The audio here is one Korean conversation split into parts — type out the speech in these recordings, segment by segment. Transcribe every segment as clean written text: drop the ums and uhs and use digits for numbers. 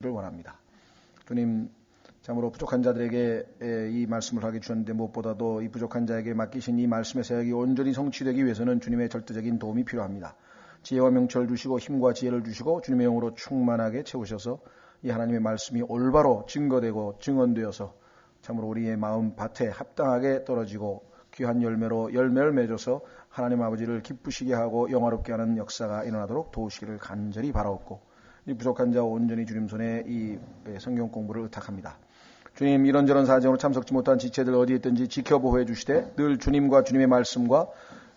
를 원합니다. 주님, 참으로 부족한 자들에게 이 말씀을 하게 주셨는데 무엇보다도 이 부족한 자에게 맡기신 이 말씀의 사역이 온전히 성취되기 위해서는 주님의 절대적인 도움이 필요합니다. 지혜와 명철을 주시고 힘과 지혜를 주시고 주님의 영으로 충만하게 채우셔서 이 하나님의 말씀이 올바로 증거되고 증언되어서 참으로 우리의 마음 밭에 합당하게 떨어지고 귀한 열매로 열매를 맺어서 하나님 아버지를 기쁘시게 하고 영화롭게 하는 역사가 일어나도록 도우시기를 간절히 바라옵고 이 부족한 자 온전히 주님 손에 이 성경 공부를 의탁합니다. 주님, 이런저런 사정으로 참석지 못한 지체들 어디에 있든지 지켜보호해 주시되 늘 주님과 주님의 말씀과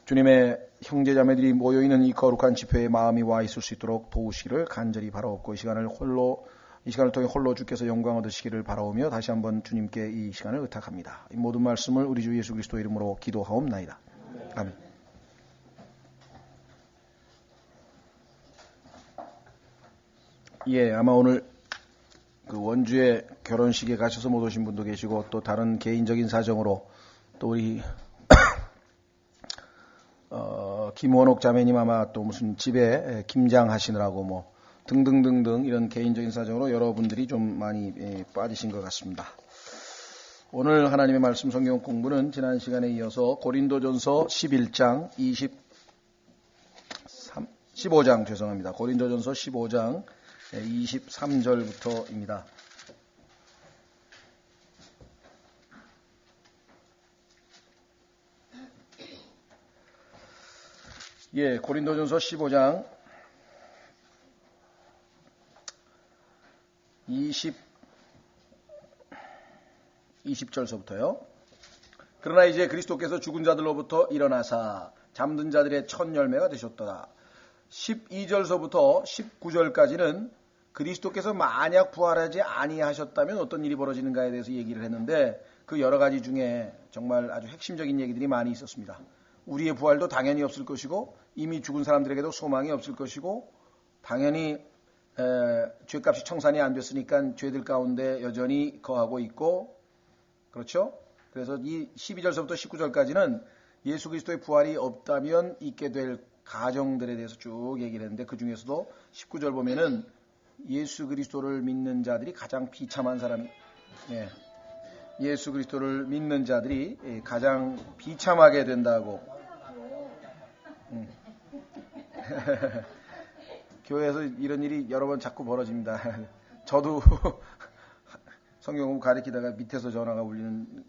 주님의 형제자매들이 모여있는 이 거룩한 집회에 마음이 와 있을 수 있도록 도우시기를 간절히 바라옵고 이 시간을 통해 홀로 주께서 영광 얻으시기를 바라오며 다시 한번 주님께 이 시간을 의탁합니다. 이 모든 말씀을 우리 주 예수 그리스도 이름으로 기도하옵나이다. 아멘. 예, 아마 오늘 그 원주에 결혼식에 가셔서 못 오신 분도 계시고 또 다른 개인적인 사정으로 또 우리 김원옥 자매님 아마 또 무슨 집에 김장하시느라고 뭐 등등등등 이런 개인적인 사정으로 여러분들이 좀 많이 빠지신 것 같습니다. 오늘 하나님의 말씀 성경 공부는 지난 시간에 이어서 고린도전서 11장 15장 죄송합니다. 고린도전서 15장 23절부터입니다. 예, 고린도전서 15장 20절서부터요. 그러나 이제 그리스도께서 죽은 자들로부터 일어나사 잠든 자들의 첫 열매가 되셨도다. 12절서부터 19절까지는 그리스도께서 만약 부활하지 아니하셨다면 어떤 일이 벌어지는가에 대해서 얘기를 했는데 그 여러 가지 중에 정말 아주 핵심적인 얘기들이 많이 있었습니다. 우리의 부활도 당연히 없을 것이고 이미 죽은 사람들에게도 소망이 없을 것이고 당연히 죄값이 청산이 안 됐으니까 죄들 가운데 여전히 거하고 있고 그렇죠? 그래서 이 12절서부터 19절까지는 예수 그리스도의 부활이 없다면 있게 될 가정들에 대해서 쭉 얘기를 했는데 그 중에서도 19절 보면은 예수 그리스도를 믿는 자들이 가장 비참한 사람이 예수 그리스도를 믿는 자들이 가장 비참하게 된다고 교회에서 이런 일이 여러 번 자꾸 벌어집니다. 저도 성경 공부 가르치다가 밑에서 전화가 울리는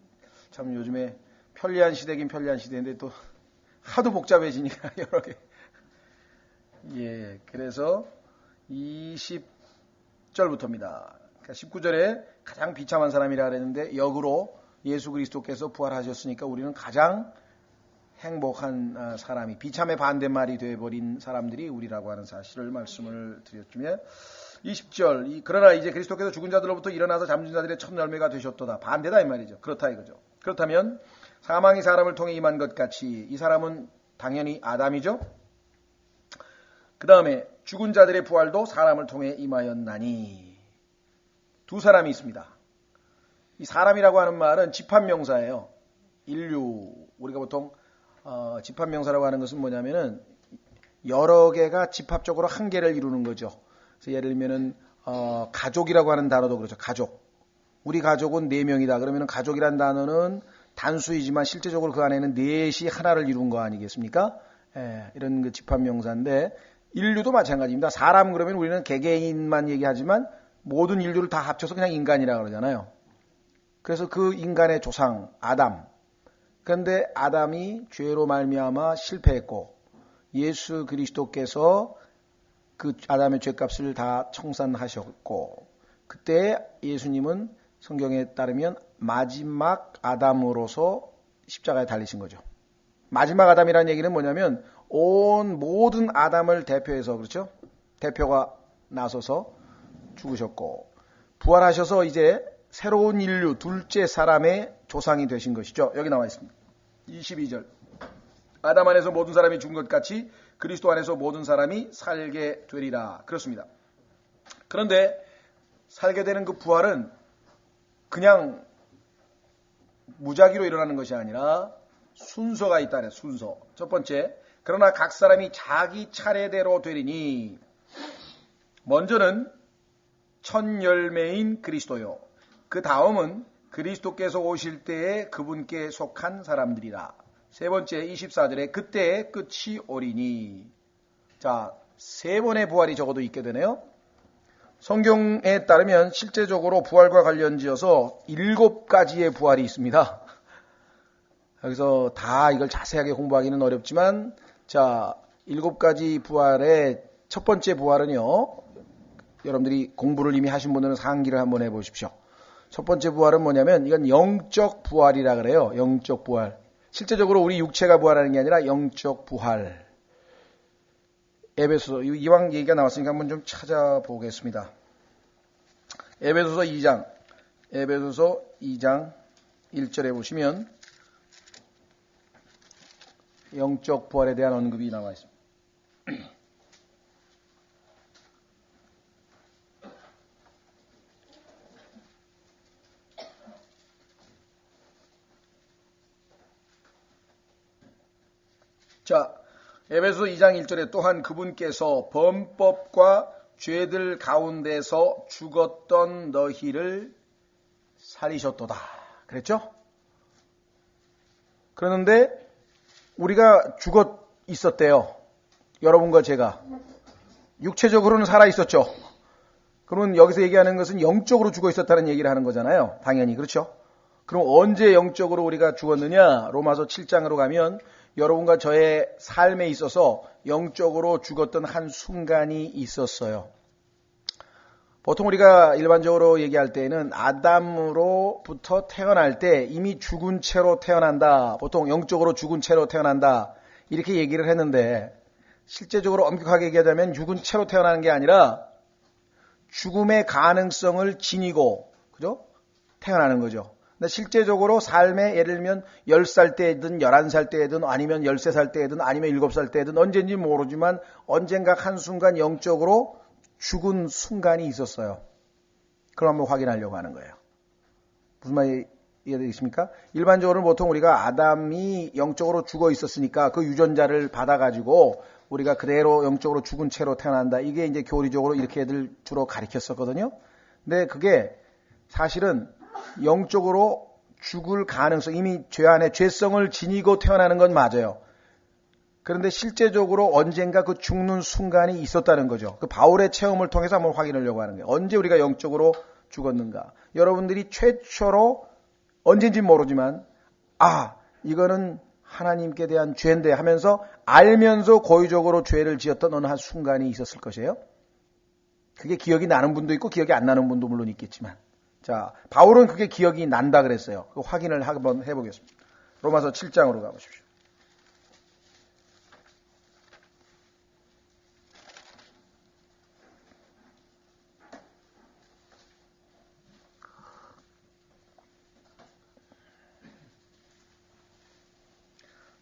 참 요즘에 편리한 시대긴 편리한 시대인데 또 하도 복잡해지니까 여러 개. 예, 그래서 20절부터입니다. 그러니까 19절에 가장 비참한 사람이라 그랬는데 역으로 예수 그리스도께서 부활하셨으니까 우리는 가장 행복한 사람이 비참의 반대말이 되어버린 사람들이 우리라고 하는 사실을 말씀을 드렸으며 20절 그러나 이제 그리스도께서 죽은 자들로부터 일어나서 잠든 자들의 첫 열매가 되셨도다. 반대다 이 말이죠. 그렇다 이거죠. 그렇다면 사망이 사람을 통해 임한 것 같이 이 사람은 당연히 아담이죠. 그 다음에 죽은 자들의 부활도 사람을 통해 임하였나니 두 사람이 있습니다. 이 사람이라고 하는 말은 집합명사예요. 인류 우리가 보통 집합명사라고 하는 것은 뭐냐면은 여러 개가 집합적으로 한 개를 이루는 거죠. 그래서 예를 들면은 가족이라고 하는 단어도 그렇죠. 가족. 우리 가족은 4명이다. 그러면은 가족이란 단어는 단수이지만 실제적으로 그 안에는 넷이 하나를 이룬 거 아니겠습니까? 이런 그 집합명사인데 인류도 마찬가지입니다. 사람 그러면 우리는 개개인만 얘기하지만 모든 인류를 다 합쳐서 그냥 인간이라 그러잖아요. 그래서 그 인간의 조상 아담. 그런데 아담이 죄로 말미암아 실패했고 예수 그리스도께서 그 아담의 죄값을 다 청산하셨고 그때 예수님은 성경에 따르면 마지막 아담으로서 십자가에 달리신 거죠. 마지막 아담이라는 얘기는 뭐냐면 모든 아담을 대표해서 그렇죠? 대표가 나서서 죽으셨고 부활하셔서 이제 새로운 인류 둘째 사람의 조상이 되신 것이죠. 여기 나와 있습니다. 22절 아담 안에서 모든 사람이 죽은 것 같이 그리스도 안에서 모든 사람이 살게 되리라. 그렇습니다. 그런데 살게 되는 그 부활은 그냥 무작위로 일어나는 것이 아니라 순서가 있다네. 순서. 첫 번째, 그러나 각 사람이 자기 차례대로 되리니 먼저는 첫 열매인 그리스도요. 그 다음은 그리스도께서 오실 때에 그분께 속한 사람들이라. 세 번째 24절에 그때의 끝이 오리니. 자, 세 번의 부활이 적어도 있게 되네요. 성경에 따르면 실제적으로 부활과 관련지어서 7가지의 부활이 있습니다. 여기서 다 이걸 자세하게 공부하기는 어렵지만, 자, 7가지 부활의 첫 번째 부활은요, 여러분들이 공부를 이미 하신 분들은 상기를 한번 해보십시오. 첫 번째 부활은 뭐냐면 이건 영적 부활이라 그래요. 영적 부활. 실제적으로 우리 육체가 부활하는 게 아니라 영적 부활. 에베소서, 이왕 얘기가 나왔으니까 한번 좀 찾아보겠습니다. 에베소서 2장 1절에 보시면 영적 부활에 대한 언급이 나와 있습니다. 자, 에베소 2장 1절에 또한 그분께서 범법과 죄들 가운데서 죽었던 너희를 살리셨도다. 그랬죠? 그러는데 우리가 죽어 있었대요. 여러분과 제가. 육체적으로는 살아 있었죠. 그러면 여기서 얘기하는 것은 영적으로 죽어 있었다는 얘기를 하는 거잖아요. 당연히. 그렇죠? 그럼 언제 영적으로 우리가 죽었느냐? 로마서 7장으로 가면 여러분과 저의 삶에 있어서 영적으로 죽었던 한 순간이 있었어요. 보통 우리가 일반적으로 얘기할 때에는 아담으로부터 태어날 때 이미 죽은 채로 태어난다. 보통 영적으로 죽은 채로 태어난다. 이렇게 얘기를 했는데 실제적으로 엄격하게 얘기하자면 죽은 채로 태어나는 게 아니라 죽음의 가능성을 지니고, 그죠? 태어나는 거죠. 근데 실제적으로 삶에 예를 들면 10살 때든 11살 때든 아니면 13살 때든 아니면 7살 때든 언제인지 모르지만 언젠가 한순간 영적으로 죽은 순간이 있었어요. 그럼 한번 확인하려고 하는 거예요. 무슨 말이 이해되십니까? 일반적으로는 보통 우리가 아담이 영적으로 죽어 있었으니까 그 유전자를 받아가지고 우리가 그대로 영적으로 죽은 채로 태어난다. 이게 이제 교리적으로 이렇게들 주로 가르쳤었거든요. 근데 그게 사실은 영적으로 죽을 가능성, 이미 죄 안에 죄성을 지니고 태어나는 건 맞아요. 그런데 실제적으로 언젠가 그 죽는 순간이 있었다는 거죠. 그 바울의 체험을 통해서 한번 확인하려고 하는 거예요. 언제 우리가 영적으로 죽었는가. 여러분들이 최초로 언제인지 모르지만 이거는 하나님께 대한 죄인데 하면서 알면서 고의적으로 죄를 지었던 어느 한 순간이 있었을 것이에요. 그게 기억이 나는 분도 있고 기억이 안 나는 분도 물론 있겠지만, 자, 바울은 그게 기억이 난다 그랬어요. 그 확인을 한번 해보겠습니다. 로마서 7장으로 가보십시오.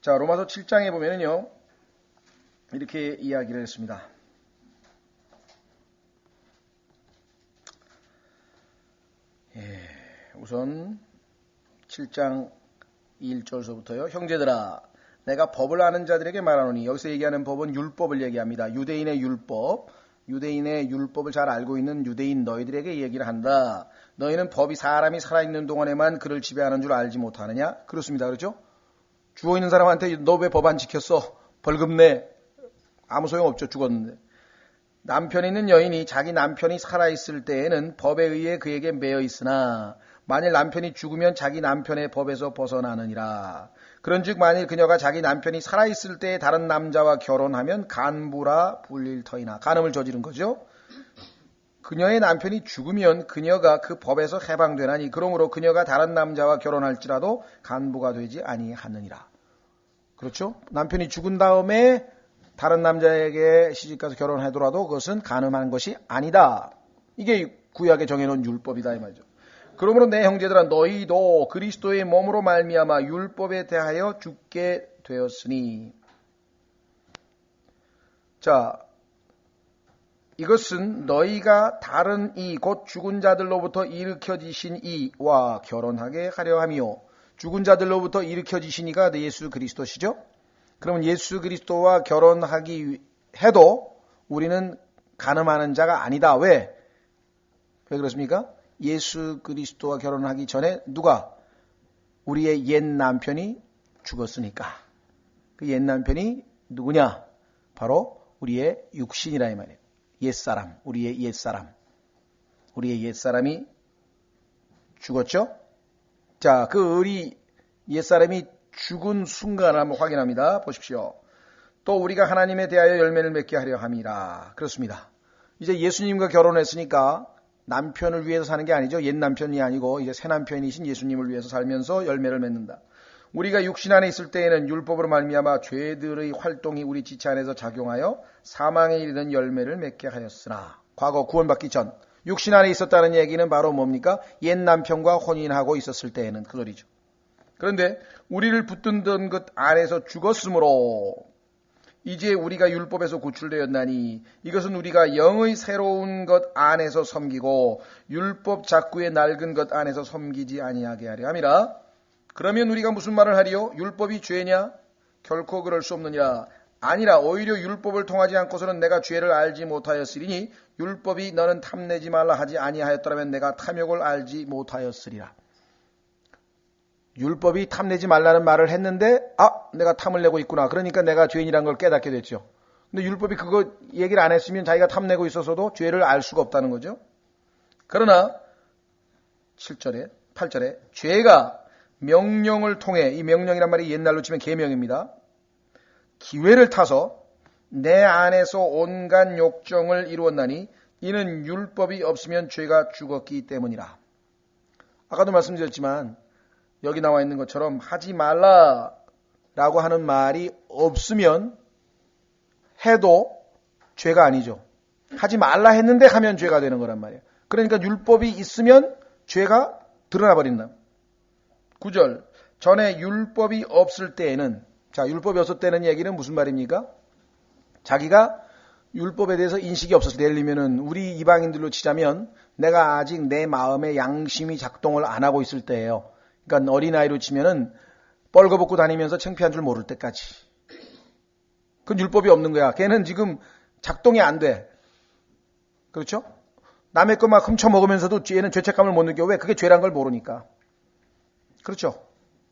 자, 로마서 7장에 보면은요, 이렇게 이야기를 했습니다. 우선 7장 1절서부터요. 형제들아, 내가 법을 아는 자들에게 말하노니, 여기서 얘기하는 법은 율법을 얘기합니다. 유대인의 율법을 잘 알고 있는 유대인 너희들에게 얘기를 한다. 너희는 법이 사람이 살아있는 동안에만 그를 지배하는 줄 알지 못하느냐? 그렇습니다. 그렇죠? 죽어있는 사람한테 너 왜 법 안 지켰어? 벌금 내. 아무 소용없죠. 죽었는데. 남편이 있는 여인이 자기 남편이 살아있을 때에는 법에 의해 그에게 매여 있으나 만일 남편이 죽으면 자기 남편의 법에서 벗어나느니라. 그런즉 만일 그녀가 자기 남편이 살아있을 때에 다른 남자와 결혼하면 간부라 불릴 터이나. 간음을 저지른 거죠. 그녀의 남편이 죽으면 그녀가 그 법에서 해방되나니 그러므로 그녀가 다른 남자와 결혼할지라도 간부가 되지 아니하느니라. 그렇죠? 남편이 죽은 다음에 다른 남자에게 시집가서 결혼하더라도 그것은 간음한 것이 아니다. 이게 구약에 정해놓은 율법이다 이 말이죠. 그러므로 내 형제들아 너희도 그리스도의 몸으로 말미암아 율법에 대하여 죽게 되었으니. 자, 이것은 너희가 다른 이 곧 죽은 자들로부터 일으켜지신 이와 결혼하게 하려 함이요. 죽은 자들로부터 일으켜지신 이가 예수 그리스도시죠. 그러면 예수 그리스도와 결혼하기 해도 우리는 간음하는 자가 아니다. 왜? 왜 그렇습니까? 예수 그리스도와 결혼하기 전에 누가? 우리의 옛 남편이 죽었으니까. 그 옛 남편이 누구냐? 바로 우리의 육신이라 이 말이에요. 옛사람, 우리의 옛사람. 우리의 옛사람이 죽었죠? 자, 그 우리 옛사람이 죽은 순간을 한번 확인합니다. 보십시오. 또 우리가 하나님에 대하여 열매를 맺게 하려 함이라. 그렇습니다. 이제 예수님과 결혼했으니까 남편을 위해서 사는 게 아니죠. 옛 남편이 아니고 이제 새 남편이신 예수님을 위해서 살면서 열매를 맺는다. 우리가 육신 안에 있을 때에는 율법으로 말미암아 죄들의 활동이 우리 지체 안에서 작용하여 사망에 이르는 열매를 맺게 하였으나, 과거 구원받기 전 육신 안에 있었다는 얘기는 바로 뭡니까? 옛 남편과 혼인하고 있었을 때에는 그 소리죠. 그런데 우리를 붙든던 것 안에서 죽었으므로 이제 우리가 율법에서 구출되었나니 이것은 우리가 영의 새로운 것 안에서 섬기고 율법 작구의 낡은 것 안에서 섬기지 아니하게 하려 함이라. 그러면 우리가 무슨 말을 하리요? 율법이 죄냐? 결코 그럴 수 없느니라. 아니라 오히려 율법을 통하지 않고서는 내가 죄를 알지 못하였으리니 율법이 너는 탐내지 말라 하지 아니하였더라면 내가 탐욕을 알지 못하였으리라. 율법이 탐내지 말라는 말을 했는데 내가 탐을 내고 있구나. 그러니까 내가 죄인이란 걸 깨닫게 됐죠. 근데 율법이 그거 얘기를 안 했으면 자기가 탐내고 있어서도 죄를 알 수가 없다는 거죠. 그러나 7절에 8절에 죄가 명령을 통해, 이 명령이란 말이 옛날로 치면 계명입니다. 기회를 타서 내 안에서 온갖 욕정을 이루었나니 이는 율법이 없으면 죄가 죽었기 때문이라. 아까도 말씀드렸지만 여기 나와 있는 것처럼 하지 말라라고 하는 말이 없으면 해도 죄가 아니죠. 하지 말라 했는데 하면 죄가 되는 거란 말이에요. 그러니까 율법이 있으면 죄가 드러나 버린다. 9절, 전에 율법이 없을 때에는, 자, 율법이 없을 때는 얘기는 무슨 말입니까? 자기가 율법에 대해서 인식이 없었을 때, 예를 들면은 우리 이방인들로 치자면 내가 아직 내 마음의 양심이 작동을 안 하고 있을 때예요. 그러니까 어린아이로 치면은 뻘거벗고 다니면서 창피한 줄 모를 때까지. 그건 율법이 없는 거야. 걔는 지금 작동이 안 돼. 그렇죠? 남의 거 막 훔쳐 먹으면서도 얘는 죄책감을 못 느껴. 왜? 그게 죄란 걸 모르니까. 그렇죠?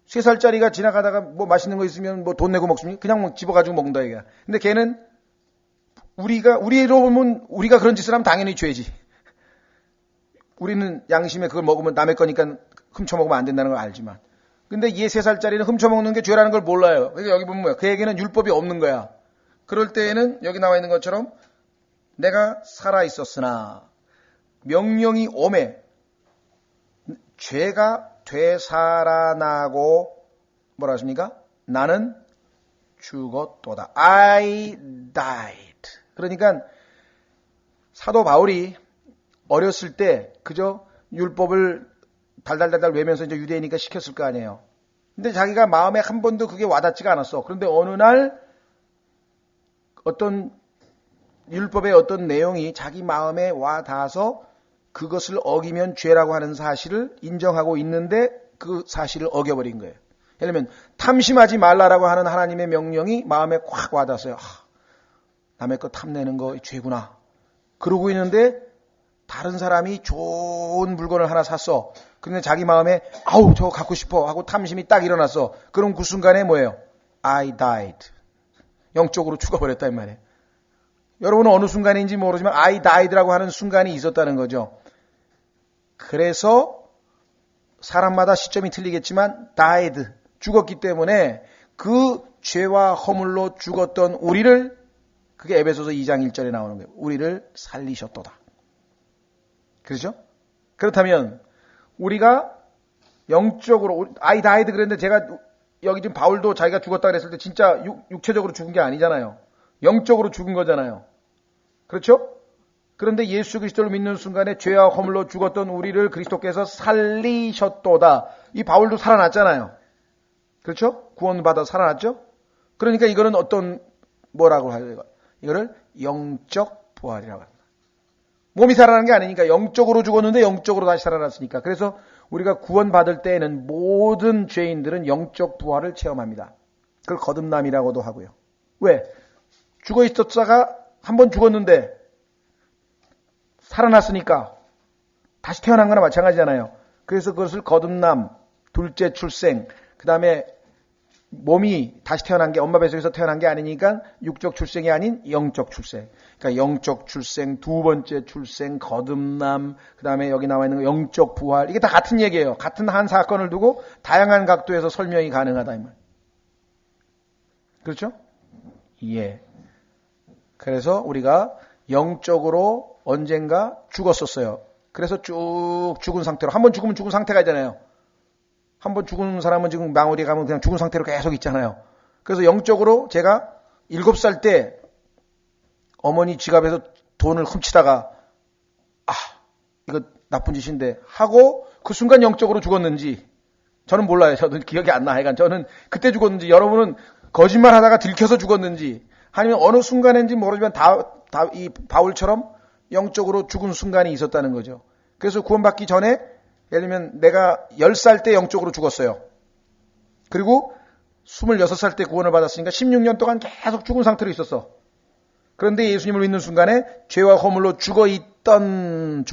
3살짜리가 지나가다가 뭐 맛있는 거 있으면 뭐 돈 내고 먹습니까? 그냥 뭐 집어가지고 먹는다 이게. 근데 걔는 우리로 보면 우리가 그런 짓을 하면 당연히 죄지. 우리는 양심에 그걸 먹으면 남의 거니까 훔쳐 먹으면 안 된다는 걸 알지만. 근데 얘 3살짜리는 훔쳐 먹는 게 죄라는 걸 몰라요. 그러니까 여기 보면 뭐야? 그에게는 율법이 없는 거야. 그럴 때에는 여기 나와 있는 것처럼 내가 살아 있었으나 명령이 오매 죄가 되살아나고 뭐라 하십니까? 나는 죽었도다. I died. 그러니까 사도 바울이 어렸을 때 그저 율법을 달달달달 외면서 이제 유대이니까 시켰을 거 아니에요. 근데 자기가 마음에 한 번도 그게 와닿지가 않았어. 그런데 어느 날 어떤 율법의 어떤 내용이 자기 마음에 와닿아서 그것을 어기면 죄라고 하는 사실을 인정하고 있는데 그 사실을 어겨버린 거예요. 예를 들면 탐심하지 말라라고 하는 하나님의 명령이 마음에 콱 와닿았어요. 남의 거 탐내는 거 죄구나. 그러고 있는데 다른 사람이 좋은 물건을 하나 샀어. 근데 자기 마음에 아우 저거 갖고 싶어 하고 탐심이 딱 일어났어. 그럼 그 순간에 뭐예요? I died. 영적으로 죽어버렸다 이 말이에요. 여러분은 어느 순간인지 모르지만 I died라고 하는 순간이 있었다는 거죠. 그래서 사람마다 시점이 틀리겠지만 died, 죽었기 때문에 그 죄와 허물로 죽었던 우리를, 그게 에베소서 2장 1절에 나오는 거예요. 우리를 살리셨도다. 그렇죠? 그렇다면 우리가 영적으로 I died 그랬는데 제가 여기 지금 바울도 자기가 죽었다 그랬을 때 진짜 육체적으로 죽은 게 아니잖아요. 영적으로 죽은 거잖아요. 그렇죠? 그런데 예수 그리스도를 믿는 순간에 죄와 허물로 죽었던 우리를 그리스도께서 살리셨도다. 이 바울도 살아났잖아요. 그렇죠? 구원받아 살아났죠? 그러니까 이거는 어떤 뭐라고 하죠? 이거를 영적 부활이라고 합니다. 몸이 살아난 게 아니니까 영적으로 죽었는데 영적으로 다시 살아났으니까. 그래서 우리가 구원받을 때에는 모든 죄인들은 영적 부활을 체험합니다. 그걸 거듭남이라고도 하고요. 왜? 죽어 있었다가 한 번 죽었는데 살아났으니까 다시 태어난 거나 마찬가지잖아요. 그래서 그것을 거듭남, 둘째 출생, 그 다음에 몸이 다시 태어난 게 엄마 뱃속에서 태어난 게 아니니까 육적 출생이 아닌 영적 출생. 그러니까 영적 출생, 두 번째 출생, 거듭남, 그 다음에 여기 나와 있는 거 영적 부활. 이게 다 같은 얘기예요. 같은 한 사건을 두고 다양한 각도에서 설명이 가능하다 이 말. 그렇죠? 예. 그래서 우리가 영적으로 언젠가 죽었었어요. 그래서 쭉 죽은 상태로, 한번 죽으면 죽은 상태가 있잖아요. 한번 죽은 사람은 지금 망우리에 가면 그냥 죽은 상태로 계속 있잖아요. 그래서 영적으로 제가 7살 때 어머니 지갑에서 돈을 훔치다가 이거 나쁜 짓인데 하고 그 순간 영적으로 죽었는지 저는 몰라요. 저는 기억이 안 나. 하여간 저는 그때 죽었는지, 여러분은 거짓말 하다가 들켜서 죽었는지, 아니면 어느 순간인지 모르지만 이 바울처럼 영적으로 죽은 순간이 있었다는 거죠. 그래서 구원받기 전에 예를 들면 내가 10살 때 영적으로 죽었어요. 그리고 26살 때 구원을 받았으니까 16년 동안 계속 죽은 상태로 있었어. 그런데 예수님을 믿는 순간에 죄와 허물로 죽어있던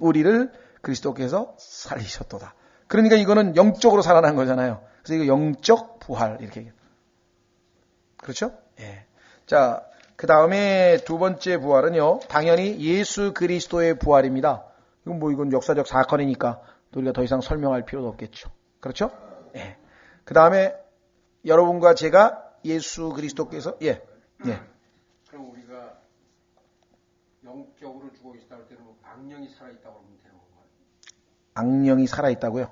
우리를 그리스도께서 살리셨도다. 그러니까 이거는 영적으로 살아난 거잖아요. 그래서 이거 영적 부활 이렇게 얘기해요. 그렇죠? 예. 자, 그 다음에 두 번째 부활은요, 당연히 예수 그리스도의 부활입니다. 이건 역사적 사건이니까 우리가 더 이상 설명할 필요도 없겠죠. 그렇죠? 예. 그 다음에 여러분과 제가 예수 그리스도께서, 예. 그럼 우리가 영적으로 죽어 있다 할 때는 악령이 살아있다고 하면 되는 건가요? 악령이 살아있다고요?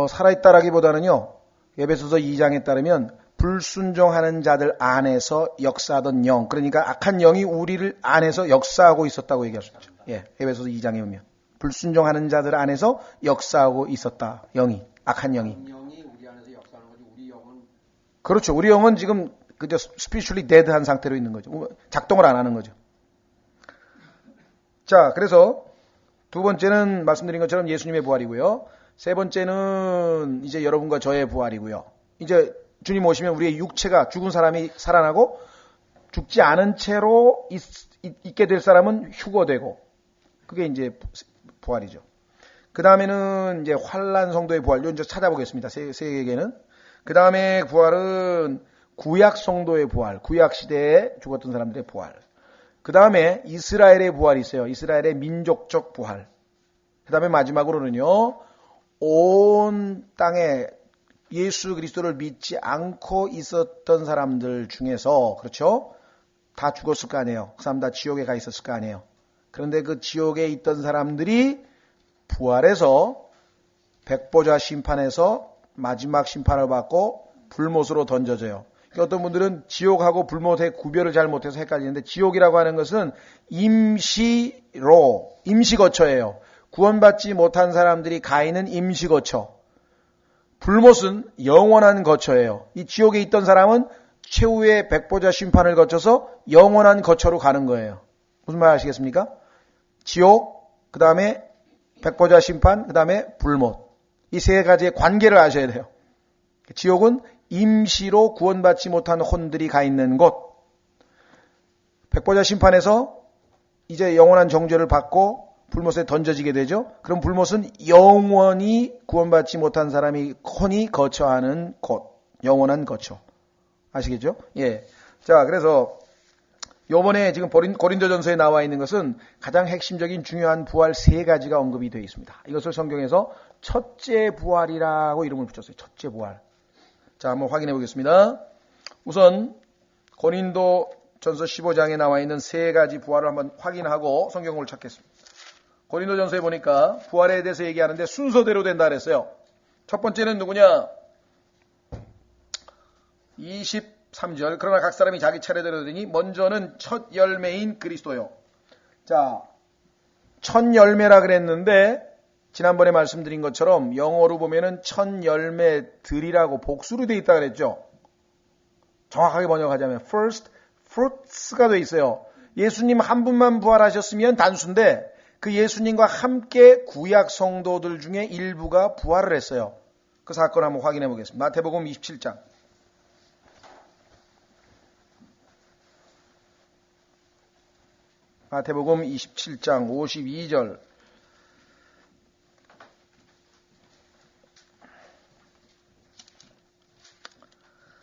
살아있다라기보다는요, 에베소서 2장에 따르면 불순종하는 자들 안에서 역사하던 영, 그러니까 악한 영이 우리를 안에서 역사하고 있었다고 얘기할 수 있죠. 예, 에베소서 2장에 보면 불순종하는 자들 안에서 역사하고 있었다. 영이, 악한 영이. 영이 우리 안에서 역사하는 거지 우리 영은. 그렇죠. 우리 영은 지금 그저 spiritually dead한 상태로 있는 거죠. 작동을 안 하는 거죠. 자, 그래서 두 번째는 말씀드린 것처럼 예수님의 부활이고요. 세 번째는 이제 여러분과 저의 부활이고요. 이제 주님 오시면 우리의 육체가, 죽은 사람이 살아나고 죽지 않은 채로 있게 될 사람은 휴거되고, 그게 이제 부활이죠. 그 다음에는 이제 환난 성도의 부활, 이제 찾아보겠습니다. 세 개는. 그 다음에 부활은 구약 성도의 부활, 구약 시대에 죽었던 사람들의 부활. 그 다음에 이스라엘의 부활이 있어요. 이스라엘의 민족적 부활. 그 다음에 마지막으로는요, 온 땅에 예수 그리스도를 믿지 않고 있었던 사람들 중에서, 그렇죠? 다 죽었을 거 아니에요. 그 사람 다 지옥에 가 있었을 거 아니에요. 그런데 그 지옥에 있던 사람들이 부활해서 백보자 심판에서 마지막 심판을 받고 불못으로 던져져요. 그러니까 어떤 분들은 지옥하고 불못의 구별을 잘 못해서 헷갈리는데, 지옥이라고 하는 것은 임시거처예요. 구원받지 못한 사람들이 가 있는 임시거처. 불못은 영원한 거처예요. 이 지옥에 있던 사람은 최후의 백보자 심판을 거쳐서 영원한 거처로 가는 거예요. 무슨 말 아시겠습니까? 지옥, 그 다음에 백보자 심판, 그 다음에 불못. 이 세 가지의 관계를 아셔야 돼요. 지옥은 임시로 구원받지 못한 혼들이 가 있는 곳. 백보자 심판에서 이제 영원한 정죄를 받고 불못에 던져지게 되죠. 그럼 불못은 영원히 구원받지 못한 사람이 혼이 거처하는 곳. 영원한 거처. 아시겠죠? 예. 자, 그래서 요번에 지금 고린도전서에 나와 있는 것은 가장 핵심적인 중요한 부활 세 가지가 언급이 되어 있습니다. 이것을 성경에서 첫째 부활이라고 이름을 붙였어요. 첫째 부활. 자, 한번 확인해 보겠습니다. 우선 고린도전서 15장에 나와 있는 세 가지 부활을 한번 확인하고 성경을 찾겠습니다. 고린도전서에 보니까 부활에 대해서 얘기하는데 순서대로 된다 그랬어요. 첫 번째는 누구냐? 23절. 그러나 각 사람이 자기 차례대로 되니 먼저는 첫 열매인 그리스도요. 자, 첫 열매라 그랬는데 지난번에 말씀드린 것처럼 영어로 보면은 첫 열매들이라고 복수로 되어 있다 그랬죠. 정확하게 번역하자면 first fruits가 되어 있어요. 예수님 한 분만 부활하셨으면 단수인데 그 예수님과 함께 구약 성도들 중에 일부가 부활을 했어요. 그 사건을 한번 확인해 보겠습니다. 마태복음 27장. 마태복음 27장 52절.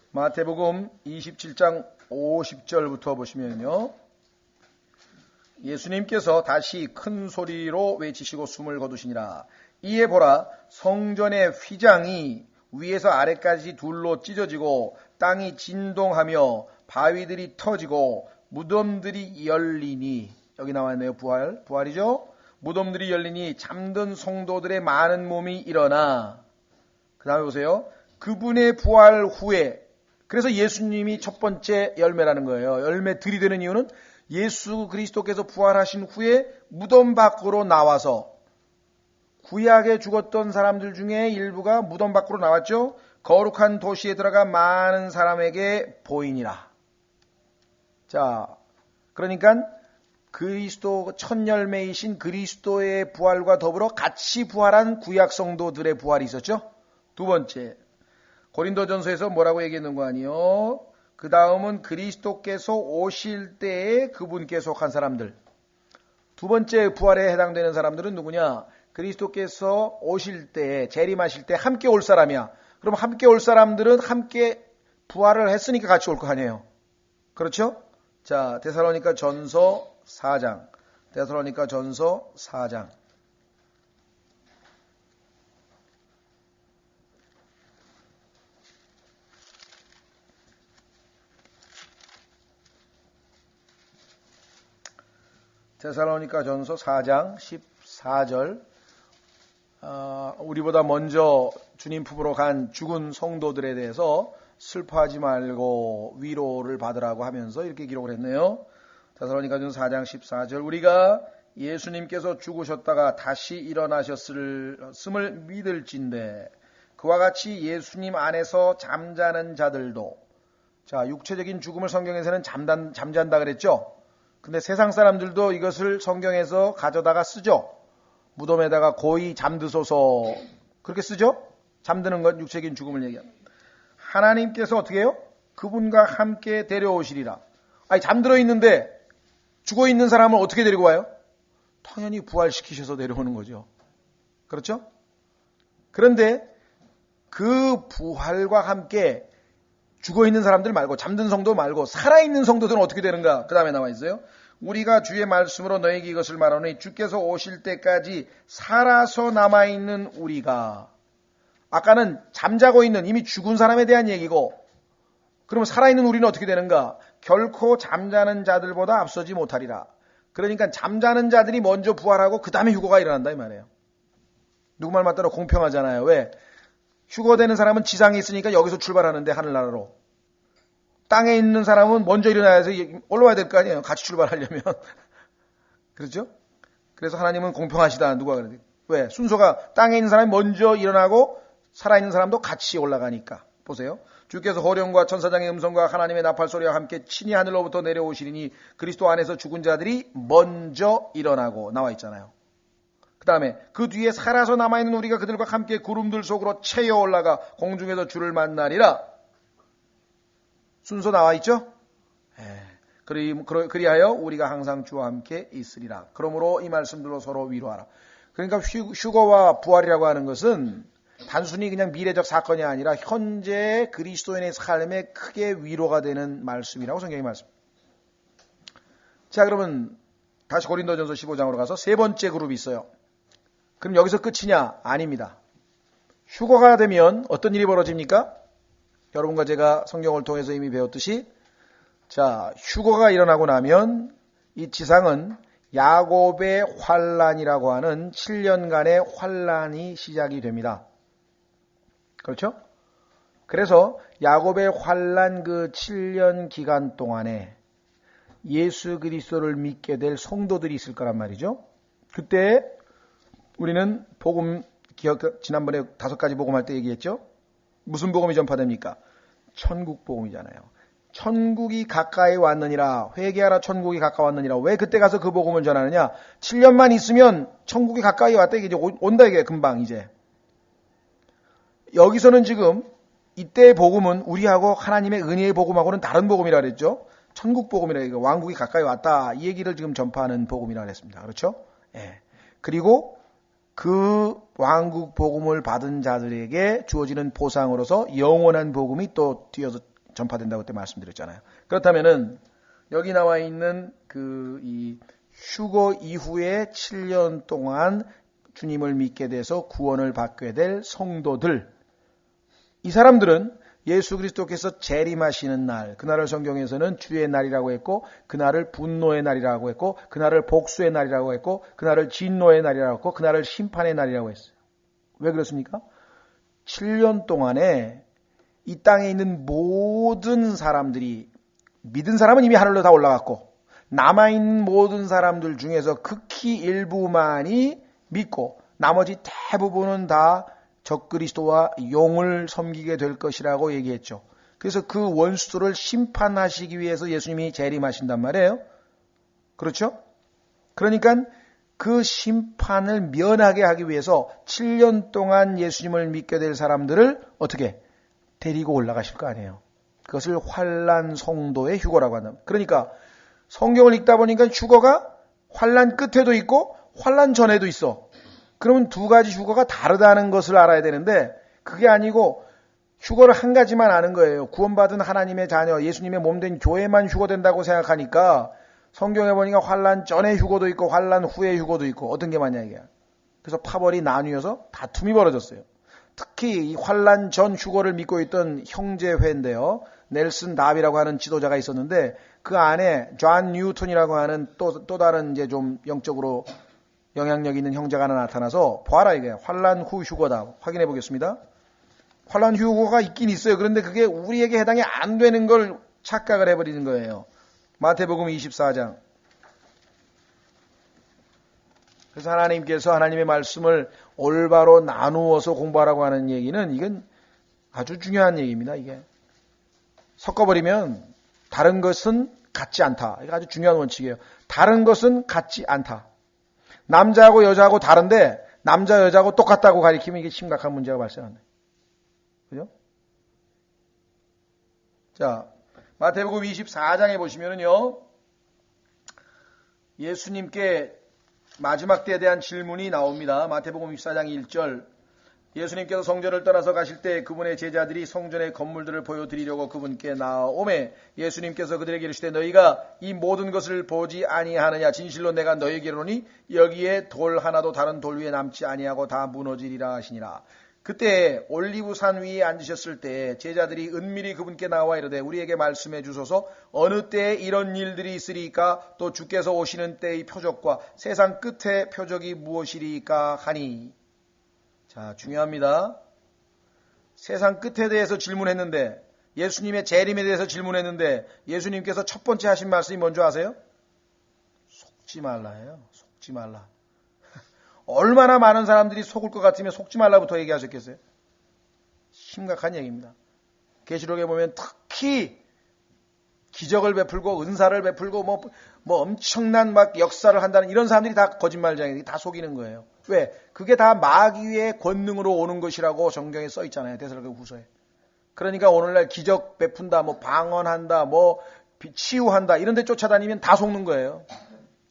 마태복음 27장 50절부터 보시면요. 예수님께서 다시 큰 소리로 외치시고 숨을 거두시니라. 이에 보라, 성전의 휘장이 위에서 아래까지 둘로 찢어지고 땅이 진동하며 바위들이 터지고 무덤들이 열리니, 여기 나와있네요. 부활이죠. 무덤들이 열리니 잠든 성도들의 많은 몸이 일어나. 그 다음에 보세요. 그분의 부활 후에, 그래서 예수님이 첫 번째 열매라는 거예요. 열매들이 되는 이유는 예수 그리스도께서 부활하신 후에 무덤 밖으로 나와서, 구약에 죽었던 사람들 중에 일부가 무덤 밖으로 나왔죠. 거룩한 도시에 들어가 많은 사람에게 보이니라. 자, 그러니까 그리스도 첫 열매이신 그리스도의 부활과 더불어 같이 부활한 구약 성도들의 부활이 있었죠. 두 번째, 고린도전서에서 뭐라고 얘기했는 거 아니요? 그 다음은 그리스도께서 오실 때에 그분께 속한 사람들. 두 번째 부활에 해당되는 사람들은 누구냐? 그리스도께서 오실 때, 재림하실 때 함께 올 사람이야. 그럼 함께 올 사람들은 함께 부활을 했으니까 같이 올 거 아니에요. 그렇죠? 자, 데살로니가 전서 4장. 데살로니가 전서 4장. 데살로니가 전서 4장 14절. 우리보다 먼저 주님 품으로 간 죽은 성도들에 대해서 슬퍼하지 말고 위로를 받으라고 하면서 이렇게 기록을 했네요. 데살로니가전서 4장 14절. 우리가 예수님께서 죽으셨다가 다시 일어나셨음을 믿을진대 그와 같이 예수님 안에서 잠자는 자들도. 자, 육체적인 죽음을 성경에서는 잠잔다 그랬죠. 근데 세상 사람들도 이것을 성경에서 가져다가 쓰죠. 무덤에다가 고이 잠드소서, 그렇게 쓰죠. 잠드는 것, 육체적인 죽음을 얘기합니다. 하나님께서 어떻게 해요? 그분과 함께 데려오시리라. 아니, 잠들어 있는데 죽어 있는 사람을 어떻게 데리고 와요? 당연히 부활시키셔서 데려오는 거죠. 그렇죠? 그런데 그 부활과 함께 죽어 있는 사람들 말고, 잠든 성도 말고 살아있는 성도들은 어떻게 되는가? 그 다음에 나와 있어요. 우리가 주의 말씀으로 너에게 이것을 말하노니 주께서 오실 때까지 살아서 남아있는 우리가. 아까는 잠자고 있는 이미 죽은 사람에 대한 얘기고, 그러면 살아있는 우리는 어떻게 되는가? 결코 잠자는 자들보다 앞서지 못하리라. 그러니까 잠자는 자들이 먼저 부활하고 그 다음에 휴거가 일어난다 이 말이에요. 누구 말 맞다로 공평하잖아요. 왜? 휴거되는 사람은 지상에 있으니까 여기서 출발하는데, 하늘나라로. 땅에 있는 사람은 먼저 일어나야서 올라와야 될 거 아니에요. 같이 출발하려면. 그렇죠? 그래서 하나님은 공평하시다. 누가 그러지? 왜? 순서가 땅에 있는 사람이 먼저 일어나고 살아있는 사람도 같이 올라가니까. 보세요. 주께서 호령과 천사장의 음성과 하나님의 나팔소리와 함께 친히 하늘로부터 내려오시리니 그리스도 안에서 죽은 자들이 먼저 일어나고 나와 있잖아요. 그 다음에 그 뒤에 살아서 남아있는 우리가 그들과 함께 구름들 속으로 채여 올라가 공중에서 주를 만나리라. 순서 나와 있죠? 그리하여 우리가 항상 주와 함께 있으리라. 그러므로 이 말씀들로 서로 위로하라. 그러니까 휴거와 부활이라고 하는 것은 단순히 그냥 미래적 사건이 아니라 현재 그리스도인의 삶에 크게 위로가 되는 말씀이라고 성경이 말씀. 자, 그러면 다시 고린도전서 15장으로 가서 세 번째 그룹이 있어요. 그럼 여기서 끝이냐? 아닙니다. 휴거가 되면 어떤 일이 벌어집니까? 여러분과 제가 성경을 통해서 이미 배웠듯이, 자, 휴거가 일어나고 나면 이 지상은 야곱의 환란이라고 하는 7년간의 환란이 시작이 됩니다. 그렇죠? 그래서 야곱의 환란 그 7년 기간 동안에 예수 그리스도를 믿게 될 성도들이 있을 거란 말이죠. 그때 우리는 복음, 지난번에 5가지 복음할 때 얘기했죠. 무슨 복음이 전파됩니까? 천국 복음이잖아요. 천국이 가까이 왔느니라, 회개하라 천국이 가까웠느니라. 왜 그때 가서 그 복음을 전하느냐? 7년만 있으면 천국이 가까이 왔다, 이게 온다, 이게 금방 이제. 여기서는 지금 이때의 복음은 우리하고 하나님의 은혜의 복음하고는 다른 복음이라 그랬죠. 천국 복음이라 이거 왕국이 가까이 왔다 이 얘기를 지금 전파하는 복음이라고 했습니다. 그렇죠? 예. 그리고 그 왕국 복음을 받은 자들에게 주어지는 보상으로서 영원한 복음이 또 뒤어서 전파된다고 그때 말씀드렸잖아요. 그렇다면은 여기 나와 있는 이 휴거 이후에 7년 동안 주님을 믿게 돼서 구원을 받게 될 성도들, 이 사람들은 예수 그리스도께서 재림하시는 날, 그날을 성경에서는 주의 날이라고 했고, 그날을 분노의 날이라고 했고, 그날을 복수의 날이라고 했고, 그날을 진노의 날이라고 했고, 그날을 심판의 날이라고 했어요. 왜 그렇습니까? 7년 동안에 이 땅에 있는 모든 사람들이, 믿은 사람은 이미 하늘로 다 올라갔고, 남아있는 모든 사람들 중에서 극히 일부만이 믿고, 나머지 대부분은 다 적그리스도와 용을 섬기게 될 것이라고 얘기했죠. 그래서 그 원수들을 심판하시기 위해서 예수님이 재림하신단 말이에요. 그렇죠? 그러니까 그 심판을 면하게 하기 위해서 7년 동안 예수님을 믿게 될 사람들을 어떻게 데리고 올라가실 거 아니에요. 그것을 환난 성도의 휴거라고 한다. 그러니까 성경을 읽다 보니까 휴거가 환난 끝에도 있고 환난 전에도 있어. 그러면 두 가지 휴거가 다르다는 것을 알아야 되는데 그게 아니고 휴거를 한 가지만 아는 거예요. 구원받은 하나님의 자녀, 예수님의 몸된 교회만 휴거된다고 생각하니까 성경에 보니까 환난 전에 휴거도 있고 환난 후에 휴거도 있고 어떤 게 맞냐 이게. 그래서 파벌이 나뉘어서 다툼이 벌어졌어요. 특히 이 환난 전 휴거를 믿고 있던 형제회인데요. 넬슨 답이라고 하는 지도자가 있었는데 그 안에 존 뉴턴이라고 하는 또 다른 이제 좀 영적으로 영향력 있는 형제가 하나 나타나서 보아라 이게 환난 후 휴거다. 확인해 보겠습니다. 환난 후 휴거가 있긴 있어요. 그런데 그게 우리에게 해당이 안 되는 걸 착각을 해버리는 거예요. 마태복음 24장. 그래서 하나님께서 하나님의 말씀을 올바로 나누어서 공부하라고 하는 얘기는 이건 아주 중요한 얘기입니다. 이게 섞어버리면 다른 것은 같지 않다. 이거 아주 중요한 원칙이에요. 다른 것은 같지 않다. 남자하고 여자하고 다른데 남자 여자하고 똑같다고 가리키면 이게 심각한 문제가 발생한다. 그죠? 자, 마태복음 24장에 보시면은요, 예수님께 마지막 때에 대한 질문이 나옵니다. 마태복음 24장 1절. 예수님께서 성전을 떠나서 가실 때 그분의 제자들이 성전의 건물들을 보여드리려고 그분께 나오매 예수님께서 그들에게 이르시되 너희가 이 모든 것을 보지 아니하느냐. 진실로 내가 너희에게 이르노니 여기에 돌 하나도 다른 돌 위에 남지 아니하고 다 무너지리라 하시니라. 그때 올리브산 위에 앉으셨을 때 제자들이 은밀히 그분께 나와 이르되 우리에게 말씀해 주소서 어느 때에 이런 일들이 있으리까 또 주께서 오시는 때의 표적과 세상 끝의 표적이 무엇이리까 하니. 자, 중요합니다. 세상 끝에 대해서 질문했는데 예수님의 재림에 대해서 질문했는데 예수님께서 첫 번째 하신 말씀이 뭔지 아세요? 속지 말라예요. 속지 말라. 얼마나 많은 사람들이 속을 것 같으면 속지 말라부터 얘기하셨겠어요? 심각한 얘기입니다. 계시록에 보면 특히 기적을 베풀고 은사를 베풀고 뭐 엄청난 막 역사를 한다는 이런 사람들이 다 거짓말쟁이, 다 속이는 거예요. 왜? 그게 다 마귀의 권능으로 오는 것이라고 성경에 써 있잖아요. 데살로니가 후서에. 그러니까 오늘날 기적 베푼다, 뭐 방언한다, 뭐 치유한다 이런 데 쫓아다니면 다 속는 거예요.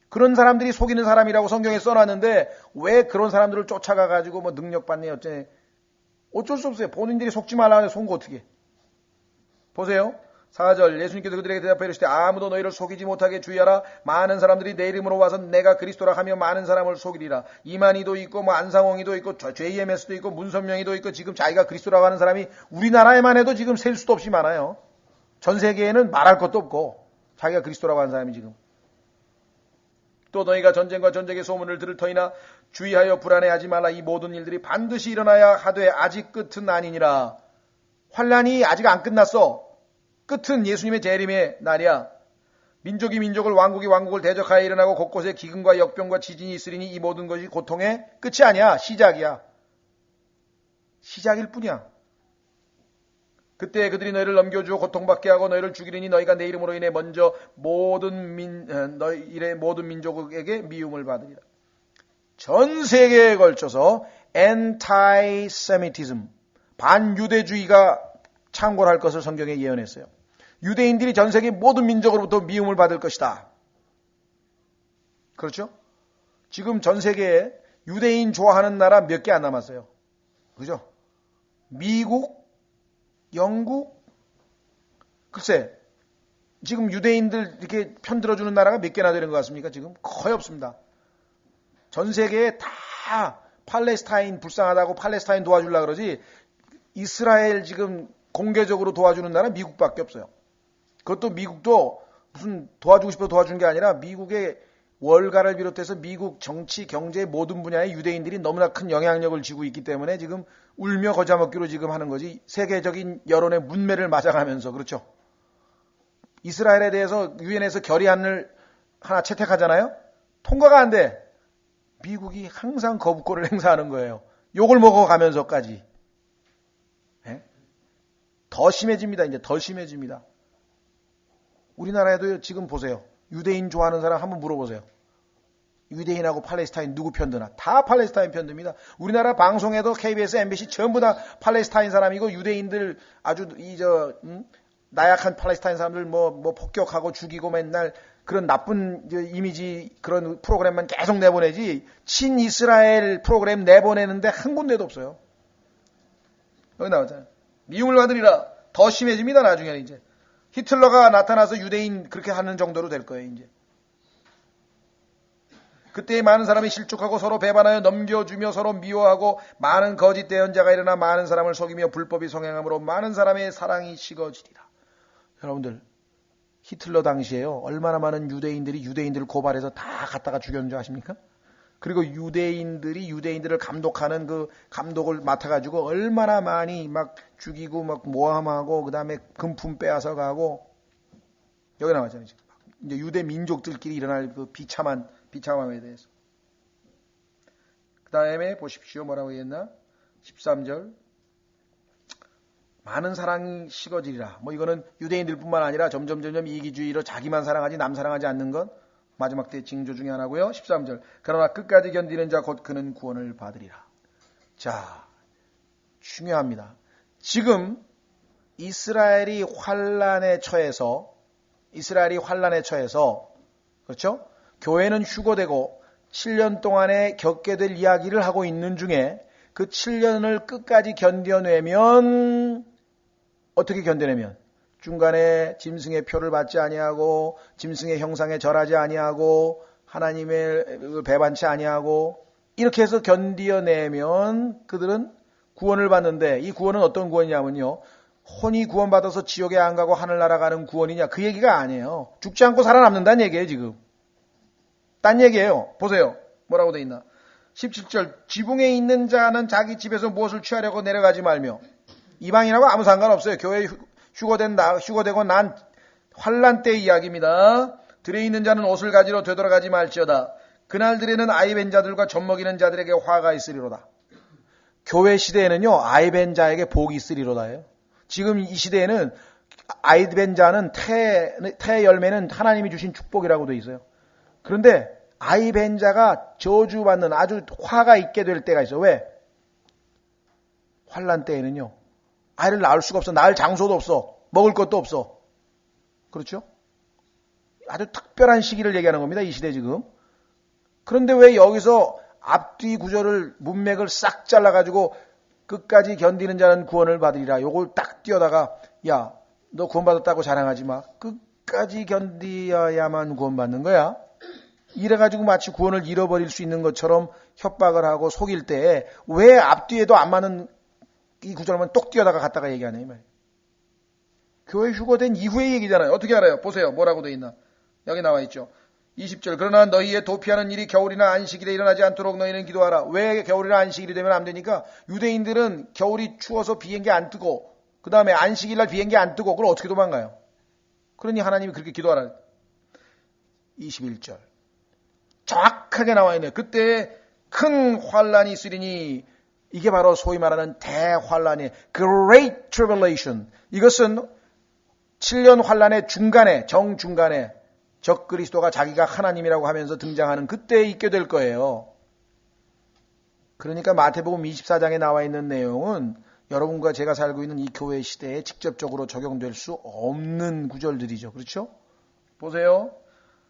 그런 사람들이 속이는 사람이라고 성경에 써놨는데 왜 그런 사람들을 쫓아가가지고 뭐 능력받네 어째. 어쩔 수 없어요. 본인들이 속지 말라고 해서 속은 거 어떻게. 보세요. 4절 예수님께서 그들에게 대답하여 이르시되 아무도 너희를 속이지 못하게 주의하라. 많은 사람들이 내 이름으로 와서 내가 그리스도라 하며 많은 사람을 속이리라. 이만희도 있고 뭐 안상홍이도 있고 JMS도 있고 문선명이도 있고 지금 자기가 그리스도라고 하는 사람이 우리나라에만 해도 지금 셀 수도 없이 많아요. 전 세계에는 말할 것도 없고 자기가 그리스도라고 하는 사람이 지금. 또 너희가 전쟁과 전쟁의 소문을 들을 터이나 주의하여 불안해하지 말라. 이 모든 일들이 반드시 일어나야 하되 아직 끝은 아니니라. 환난이 아직 안 끝났어. 끝은 예수님의 재림의 날이야. 민족이 민족을 왕국이 왕국을 대적하여 일어나고 곳곳에 기근과 역병과 지진이 있으리니 이 모든 것이 고통의 끝이 아니야. 시작이야. 시작일 뿐이야. 그때 그들이 너희를 넘겨주어 고통받게 하고 너희를 죽이리니 너희가 내 이름으로 인해 먼저 너희의 모든 민족에게 미움을 받으리라. 전 세계에 걸쳐서 anti-Semitism, 반유대주의가 창궐할 것을 성경에 예언했어요. 유대인들이 전 세계 모든 민족으로부터 미움을 받을 것이다. 그렇죠? 지금 전 세계에 유대인 좋아하는 나라 몇 개 안 남았어요. 그죠? 미국, 영국, 글쎄, 지금 유대인들 이렇게 편들어주는 나라가 몇 개나 되는 것 같습니까? 지금 거의 없습니다. 전 세계에 다 팔레스타인 불쌍하다고 팔레스타인 도와주려고 그러지, 이스라엘 지금 공개적으로 도와주는 나라 미국밖에 없어요. 그것도 미국도 무슨 도와주고 싶어 도와준 게 아니라 미국의 월가를 비롯해서 미국 정치, 경제 모든 분야에 유대인들이 너무나 큰 영향력을 쥐고 있기 때문에 지금 울며 거자 먹기로 지금 하는 거지, 세계적인 여론의 문매를 맞아가면서. 그렇죠? 이스라엘에 대해서 유엔에서 결의안을 하나 채택하잖아요. 통과가 안 돼. 미국이 항상 거부권을 행사하는 거예요. 욕을 먹어가면서까지. 예? 더 심해집니다. 이제 더 심해집니다. 우리나라에도 지금 보세요. 유대인 좋아하는 사람 한번 물어보세요. 유대인하고 팔레스타인 누구 편드나? 다 팔레스타인 편듭니다. 우리나라 방송에도 KBS, MBC 전부 다 팔레스타인 사람이고, 유대인들 아주 나약한 팔레스타인 사람들 뭐 폭격하고 죽이고 맨날 그런 나쁜 이미지 그런 프로그램만 계속 내보내지, 친이스라엘 프로그램 내보내는데 한 군데도 없어요. 여기 나오잖아요. 미움을 받으리라. 더 심해집니다. 나중에는 이제 히틀러가 나타나서 유대인 그렇게 하는 정도로 될 거예요. 이제 그때 많은 사람이 실족하고 서로 배반하여 넘겨주며 서로 미워하고, 많은 거짓 대언자가 일어나 많은 사람을 속이며 불법이 성행함으로 많은 사람의 사랑이 식어지리라. 여러분들, 히틀러 당시에요, 얼마나 많은 유대인들이 유대인들을 고발해서 다 갖다가 죽였는 줄 아십니까? 그리고 유대인들을 감독하는 그 감독을 맡아가지고 얼마나 많이 막 죽이고 막 모함하고, 그 다음에 금품 빼앗아 가고. 여기 나왔잖아요. 이제 유대 민족들끼리 일어날 그 비참함에 대해서. 그 다음에 보십시오. 뭐라고 했나? 13절. 많은 사랑이 식어지리라. 뭐 이거는 유대인들뿐만 아니라 점점 이기주의로 자기만 사랑하지 남 사랑하지 않는 건 마지막 때 징조 중에 하나고요. 13절. 그러나 끝까지 견디는 자 곧 그는 구원을 받으리라. 자, 중요합니다. 지금 이스라엘이 환란에 처해서, 그렇죠? 교회는 휴거되고 7년 동안에 겪게 될 이야기를 하고 있는 중에, 그 7년을 끝까지 견뎌내면, 어떻게 견뎌내면? 중간에 짐승의 표를 받지 아니하고, 짐승의 형상에 절하지 아니하고, 하나님의 배반치 아니하고, 이렇게 해서 견뎌내면 그들은 구원을 받는데, 이 구원은 어떤 구원이냐면요, 혼이 구원받아서 지옥에 안 가고 하늘나라 가는 구원이냐, 그 얘기가 아니에요. 죽지 않고 살아남는다는 얘기예요. 지금 딴 얘기예요. 보세요. 뭐라고 돼 있나? 17절. 지붕에 있는 자는 자기 집에서 무엇을 취하려고 내려가지 말며. 이방인하고 아무 상관없어요. 교회 휴거되고 난 환란 때 이야기입니다. 들에 있는 자는 옷을 가지러 되돌아가지 말지어다. 그날들에는 아이벤 자들과 젖먹이는 자들에게 화가 있으리로다. 교회 시대에는요, 아이벤 자에게 복이 있으리로다예요. 지금 이 시대에는 아이벤 자는 태 열매는 하나님이 주신 축복이라고 돼 있어요. 그런데 아이벤 자가 저주받는, 아주 화가 있게 될 때가 있어요. 왜? 환란 때에는요, 아이를 낳을 수가 없어. 낳을 장소도 없어. 먹을 것도 없어. 그렇죠? 아주 특별한 시기를 얘기하는 겁니다. 이 시대 지금. 그런데 왜 여기서 앞뒤 구절을, 문맥을 싹 잘라가지고 끝까지 견디는 자는 구원을 받으리라. 요걸 딱 띄어다가, 야, 너 구원받았다고 자랑하지 마. 끝까지 견디어야만 구원받는 거야. 이래가지고 마치 구원을 잃어버릴 수 있는 것처럼 협박을 하고 속일 때, 왜 앞뒤에도 안 맞는 이 구절만 똑 띄어다가 갖다가 얘기하네, 이 말이에요. 교회 휴거된 이후의 얘기잖아요. 어떻게 알아요? 보세요. 뭐라고 돼 있나? 여기 나와 있죠. 20절. 그러나 너희의 도피하는 일이 겨울이나 안식일에 일어나지 않도록 너희는 기도하라. 왜 겨울이나 안식일이 되면 안 되니까? 유대인들은 겨울이 추워서 비행기 안 뜨고, 그 다음에 안식일날 비행기 안 뜨고, 그걸 어떻게 도망가요? 그러니 하나님이 그렇게 기도하라. 21절. 정확하게 나와 있네요. 그때 큰 환란이 있으리니, 이게 바로 소위 말하는 대환란이에요. Great Tribulation. 이것은 7년 환란의 중간에, 정중간에 적그리스도가 자기가 하나님이라고 하면서 등장하는 그때에 있게 될 거예요. 그러니까 마태복음 24장에 나와 있는 내용은 여러분과 제가 살고 있는 이 교회 시대에 직접적으로 적용될 수 없는 구절들이죠. 그렇죠? 보세요.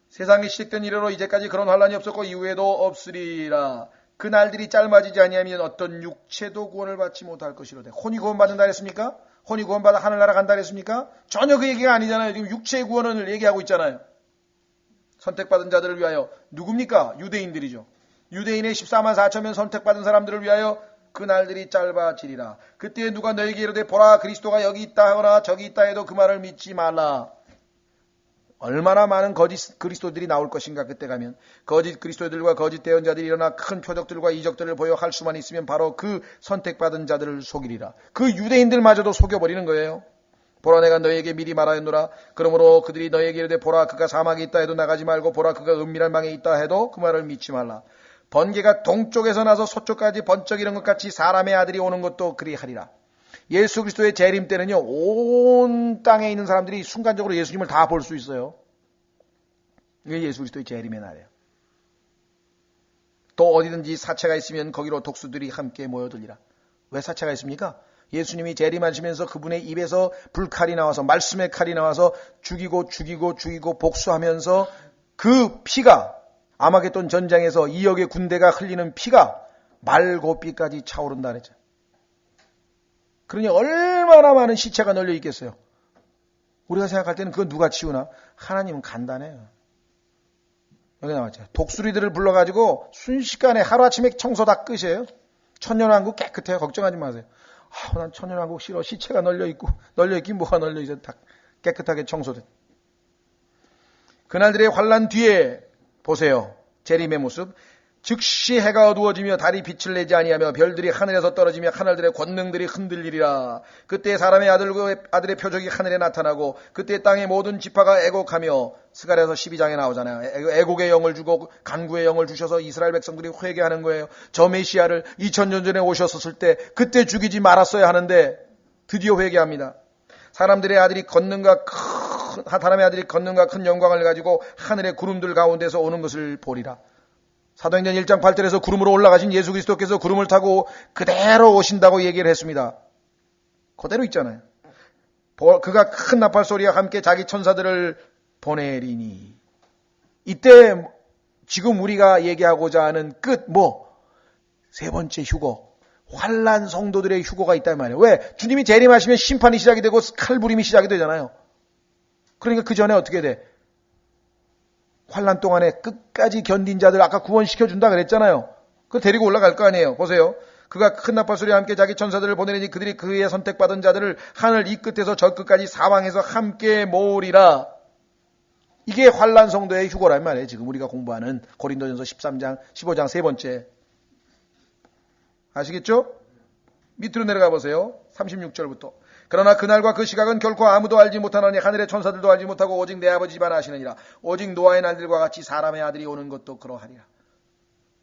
세상에 시작된 이래로 이제까지 그런 환란이 없었고 이후에도 없으리라. 그 날들이 짧아지지 아니하면 어떤 육체도 구원을 받지 못할 것이로되. 혼이 구원받는다 그랬습니까? 혼이 구원받아 하늘나라 간다 그랬습니까? 전혀 그 얘기가 아니잖아요. 지금 육체의 구원을 얘기하고 있잖아요. 선택받은 자들을 위하여. 누굽니까? 유대인들이죠. 유대인의 14만 4천명 선택받은 사람들을 위하여 그 날들이 짧아지리라. 그때 누가 너에게 이르되 보라 그리스도가 여기 있다 하거나 저기 있다 해도 그 말을 믿지 말라. 얼마나 많은 거짓 그리스도들이 나올 것인가. 그때 가면 거짓 그리스도들과 거짓 대언자들이 일어나 큰 표적들과 이적들을 보여 할 수만 있으면 바로 그 선택받은 자들을 속이리라. 그 유대인들마저도 속여버리는 거예요. 보라 내가 너에게 미리 말하였노라. 그러므로 그들이 너에게 이르되 보라 그가 사막에 있다 해도 나가지 말고 보라 그가 은밀한 방에 있다 해도 그 말을 믿지 말라. 번개가 동쪽에서 나서 서쪽까지 번쩍 이런 것 같이 사람의 아들이 오는 것도 그리하리라. 예수 그리스도의 재림 때는요, 온 땅에 있는 사람들이 순간적으로 예수님을 다 볼 수 있어요. 이게 예수 그리스도의 재림의 날이에요. 또 어디든지 사체가 있으면 거기로 독수들이 함께 모여들리라. 왜 사체가 있습니까? 예수님이 재림하시면서 그분의 입에서 불칼이 나와서 말씀의 칼이 나와서 죽이고 복수하면서 그 피가 아마겟돈 전장에서 2억의 군대가 흘리는 피가 말고삐까지 차오른다 그랬죠. 그러니 얼마나 많은 시체가 널려 있겠어요. 우리가 생각할 때는 그건 누가 치우나? 하나님은 간단해요. 여기 나왔죠. 독수리들을 불러가지고 순식간에 하루아침에 청소 다 끝이에요. 천년왕국 깨끗해요. 걱정하지 마세요. 난 천년왕국 싫어. 시체가 널려있긴 뭐가 널려있어. 다 깨끗하게 청소된. 그날들의 환란 뒤에 보세요. 재림의 모습. 즉시 해가 어두워지며 달이 빛을 내지 아니하며 별들이 하늘에서 떨어지며 하늘들의 권능들이 흔들리리라. 그때 사람의 아들의 표적이 하늘에 나타나고 그때 땅의 모든 지파가 애곡하며 스가랴서 12장에 나오잖아요. 애곡의 영을 주고 간구의 영을 주셔서 이스라엘 백성들이 회개하는 거예요. 저 메시아를 2000년 전에 오셨었을 때 그때 죽이지 말았어야 하는데 드디어 회개합니다. 사람의 아들이 걷는가 큰 영광을 가지고 하늘의 구름들 가운데서 오는 것을 보리라. 사도행전 1장 8절에서 구름으로 올라가신 예수 그리스도께서 구름을 타고 그대로 오신다고 얘기를 했습니다. 그대로 있잖아요. 그가 큰 나팔 소리와 함께 자기 천사들을 보내리니. 이때 지금 우리가 얘기하고자 하는 끝 세 번째 휴거. 환난 성도들의 휴거가 있단 말이에요. 왜? 주님이 재림하시면 심판이 시작이 되고 칼부림이 시작이 되잖아요. 그러니까 그 전에 어떻게 돼? 환난 동안에 끝까지 견딘 자들 아까 구원시켜준다 그랬잖아요. 그거 데리고 올라갈 거 아니에요. 보세요. 그가 큰 나팔 소리와 함께 자기 천사들을 보내니 그들이 그의 선택받은 자들을 하늘 이 끝에서 저 끝까지 사방에서 함께 모으리라. 이게 환난 성도의 휴거란 말이에요. 지금 우리가 공부하는 고린도전서 13장, 15장 세 번째. 아시겠죠? 밑으로 내려가 보세요. 36절부터. 그러나 그날과 그 시각은 결코 아무도 알지 못하나니 하늘의 천사들도 알지 못하고 오직 내 아버지만 아시느니라. 오직 노아의 날들과 같이 사람의 아들이 오는 것도 그러하리라.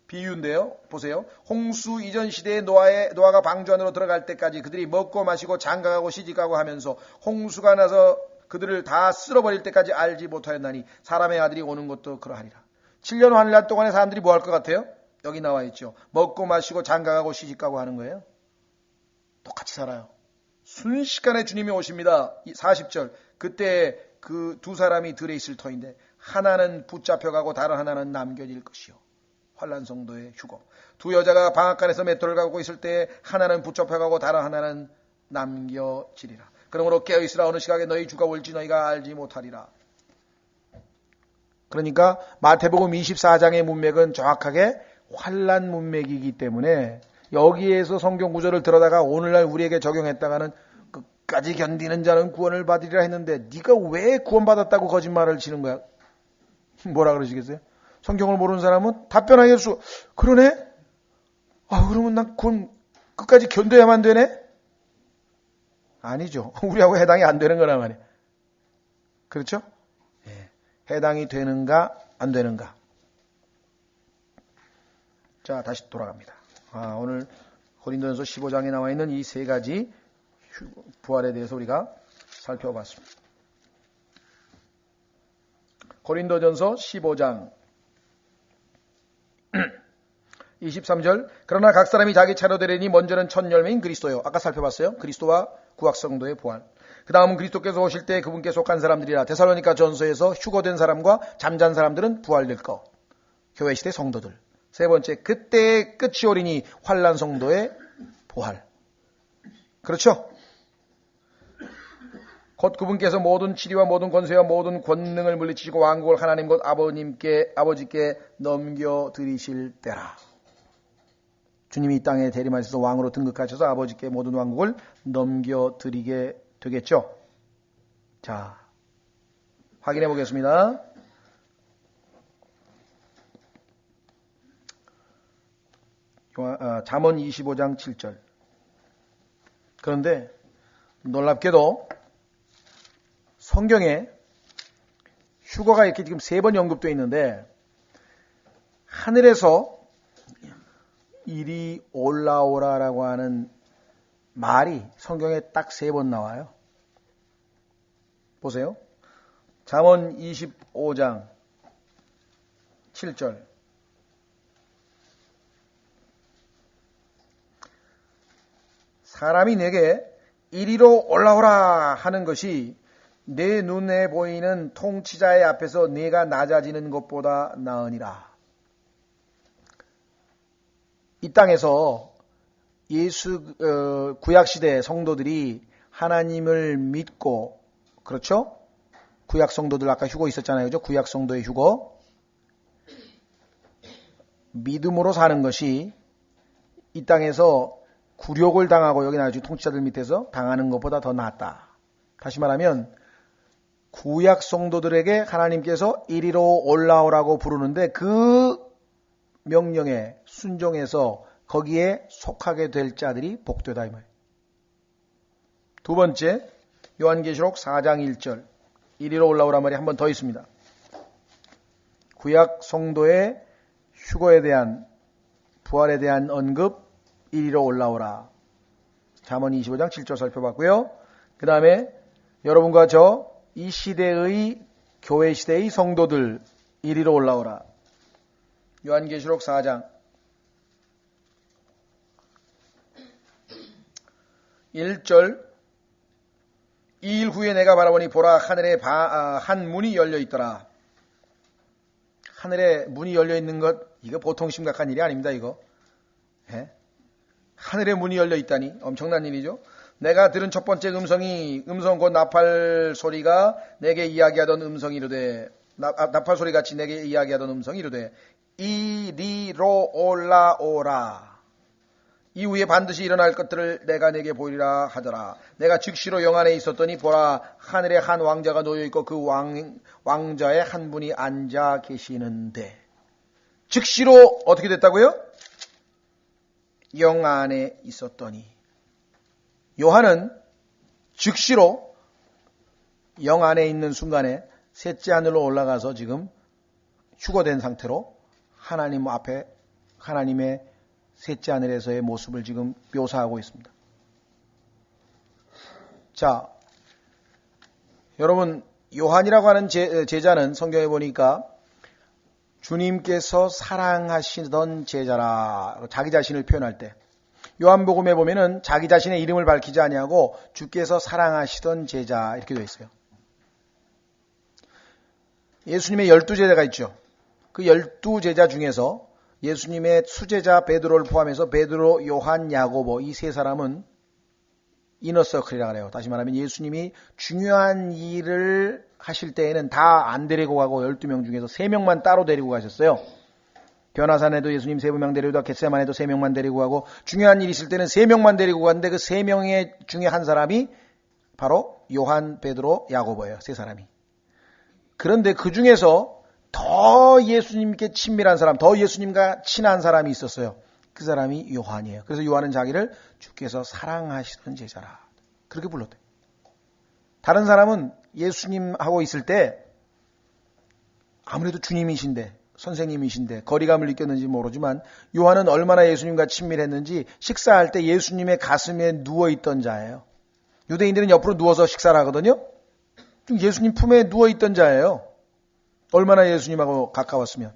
비유인데요. 보세요. 홍수 이전 시대에 노아가 방주 안으로 들어갈 때까지 그들이 먹고 마시고 장가가고 시집가고 하면서 홍수가 나서 그들을 다 쓸어버릴 때까지 알지 못하였나니 사람의 아들이 오는 것도 그러하리라. 7년 환란 동안에 사람들이 뭐 할 것 같아요? 여기 나와 있죠. 먹고 마시고 장가가고 시집가고 하는 거예요. 똑같이 살아요. 순식간에 주님이 오십니다. 40절. 그때 그 두 사람이 들에 있을 터인데 하나는 붙잡혀가고 다른 하나는 남겨질 것이요. 환난 성도의 휴거. 두 여자가 방앗간에서 맷돌을 갖고 있을 때 하나는 붙잡혀가고 다른 하나는 남겨지리라. 그러므로 깨어있으라. 어느 시각에 너희 주가 올지 너희가 알지 못하리라. 그러니까 마태복음 24장의 문맥은 정확하게 환난 문맥이기 때문에 여기에서 성경 구절을 들어다가 오늘날 우리에게 적용했다가는 끝까지 견디는 자는 구원을 받으리라 했는데 네가 왜 구원받았다고 거짓말을 치는 거야? 뭐라 그러시겠어요? 성경을 모르는 사람은 답변하게 수 그러네? 그러면 난 구원 끝까지 견뎌야만 되네? 아니죠. 우리하고 해당이 안 되는 거란 말이에요. 그렇죠? 예. 해당이 되는가 안 되는가. 자, 다시 돌아갑니다. 오늘 고린도전서 15장에 나와 있는 이 세 가지 부활에 대해서 우리가 살펴봤습니다. 고린도전서 15장 23절. 그러나 각 사람이 자기 차로 되려니 먼저는 첫 열매인 그리스도요. 아까 살펴봤어요. 그리스도와 구약성도의 부활. 그 다음은 그리스도께서 오실 때 그분께 속한 사람들이라. 데살로니가 전서에서 휴거된 사람과 잠잔 사람들은 부활될 거. 교회 시대 성도들. 세 번째, 그때의 끝이 오리니 환난 성도의 부활. 그렇죠? 곧 그분께서 모든 치리와 모든 권세와 모든 권능을 물리치시고 왕국을 하나님 곧 아버지께 넘겨드리실 때라. 주님이 이 땅에 대림하셔서 왕으로 등극하셔서 아버지께 모든 왕국을 넘겨드리게 되겠죠. 자, 확인해 보겠습니다. 잠언 25장 7절. 그런데 놀랍게도 성경에 휴거가 이렇게 지금 3번 언급되어 있는데 하늘에서 이리 올라오라라고 하는 말이 성경에 딱 3번 나와요. 보세요. 잠언 25장 7절. 사람이 내게 이리로 올라오라 하는 것이 내 눈에 보이는 통치자의 앞에서 내가 낮아지는 것보다 나으니라. 이 땅에서 구약시대 성도들이 하나님을 믿고, 그렇죠? 구약 성도들 아까 휴거 있었잖아요. 그죠? 구약 성도의 휴거. 믿음으로 사는 것이 이 땅에서 굴욕을 당하고 여기 나중에 통치자들 밑에서 당하는 것보다 더 낫다. 다시 말하면 구약 성도들에게 하나님께서 이리로 올라오라고 부르는데 그 명령에 순종해서 거기에 속하게 될 자들이 복되다 이 말이에요. 두 번째, 요한계시록 4장 1절. 이리로 올라오란 말이 한 번 더 있습니다. 구약 성도의 휴거에 대한 부활에 대한 언급, 이리로 올라오라. 잠언 25장 7절 살펴봤고요. 그 다음에 여러분과 저 이 시대의 교회 시대의 성도들 이리로 올라오라. 요한계시록 4장 1절. 이 일 후에 내가 바라보니 보라 하늘에 한 문이 열려 있더라. 하늘에 문이 열려 있는 것, 이거 보통 심각한 일이 아닙니다. 이거. 예? 하늘에 문이 열려 있다니 엄청난 일이죠. 내가 들은 첫 번째 음성 곧 나팔 소리가 내게 이야기하던 음성이 이르되, 나팔 소리 같이 내게 이야기하던 음성이 이르되 이리로 올라오라. 이후에 반드시 일어날 것들을 내가 내게 보이리라 하더라. 내가 즉시로 영 안에 있었더니 보라 하늘에 한 왕자가 놓여있고 그 왕자의 한 분이 앉아 계시는데, 즉시로 어떻게 됐다고요? 영 안에 있었더니. 요한은 즉시로 영 안에 있는 순간에 셋째 하늘로 올라가서 지금 휴거된 상태로 하나님 앞에 하나님의 셋째 하늘에서의 모습을 지금 묘사하고 있습니다. 자, 여러분, 요한이라고 하는 제자는 성경에 보니까 주님께서 사랑하시던 제자라, 자기 자신을 표현할 때 요한복음에 보면은 자기 자신의 이름을 밝히지 아니하고 주께서 사랑하시던 제자 이렇게 되어 있어요. 예수님의 12제자가 있죠. 그 12제자 중에서 예수님의 수제자 베드로를 포함해서 베드로, 요한, 야고보 이 세 사람은 이너서클이라고 해요. 다시 말하면 예수님이 중요한 일을 하실 때에는 다 안 데리고 가고 12명 중에서 3명만 따로 데리고 가셨어요. 변화산에도 예수님 3명 데리고 가고 겟세마네도 3명만 데리고 가고 중요한 일이 있을 때는 3명만 데리고 갔는데 그 3명의 중에 한 사람이 바로 요한, 베드로, 야고보예요. 세 사람이. 그런데 그 중에서 더 예수님께 친밀한 사람, 더 예수님과 친한 사람이 있었어요. 그 사람이 요한이에요. 그래서 요한은 자기를 주께서 사랑하시던 제자라 그렇게 불렀대요. 다른 사람은 예수님하고 있을 때 아무래도 주님이신데 선생님이신데 거리감을 느꼈는지 모르지만 요한은 얼마나 예수님과 친밀했는지 식사할 때 예수님의 가슴에 누워있던 자예요. 유대인들은 옆으로 누워서 식사를 하거든요. 예수님 품에 누워있던 자예요. 얼마나 예수님하고 가까웠으면.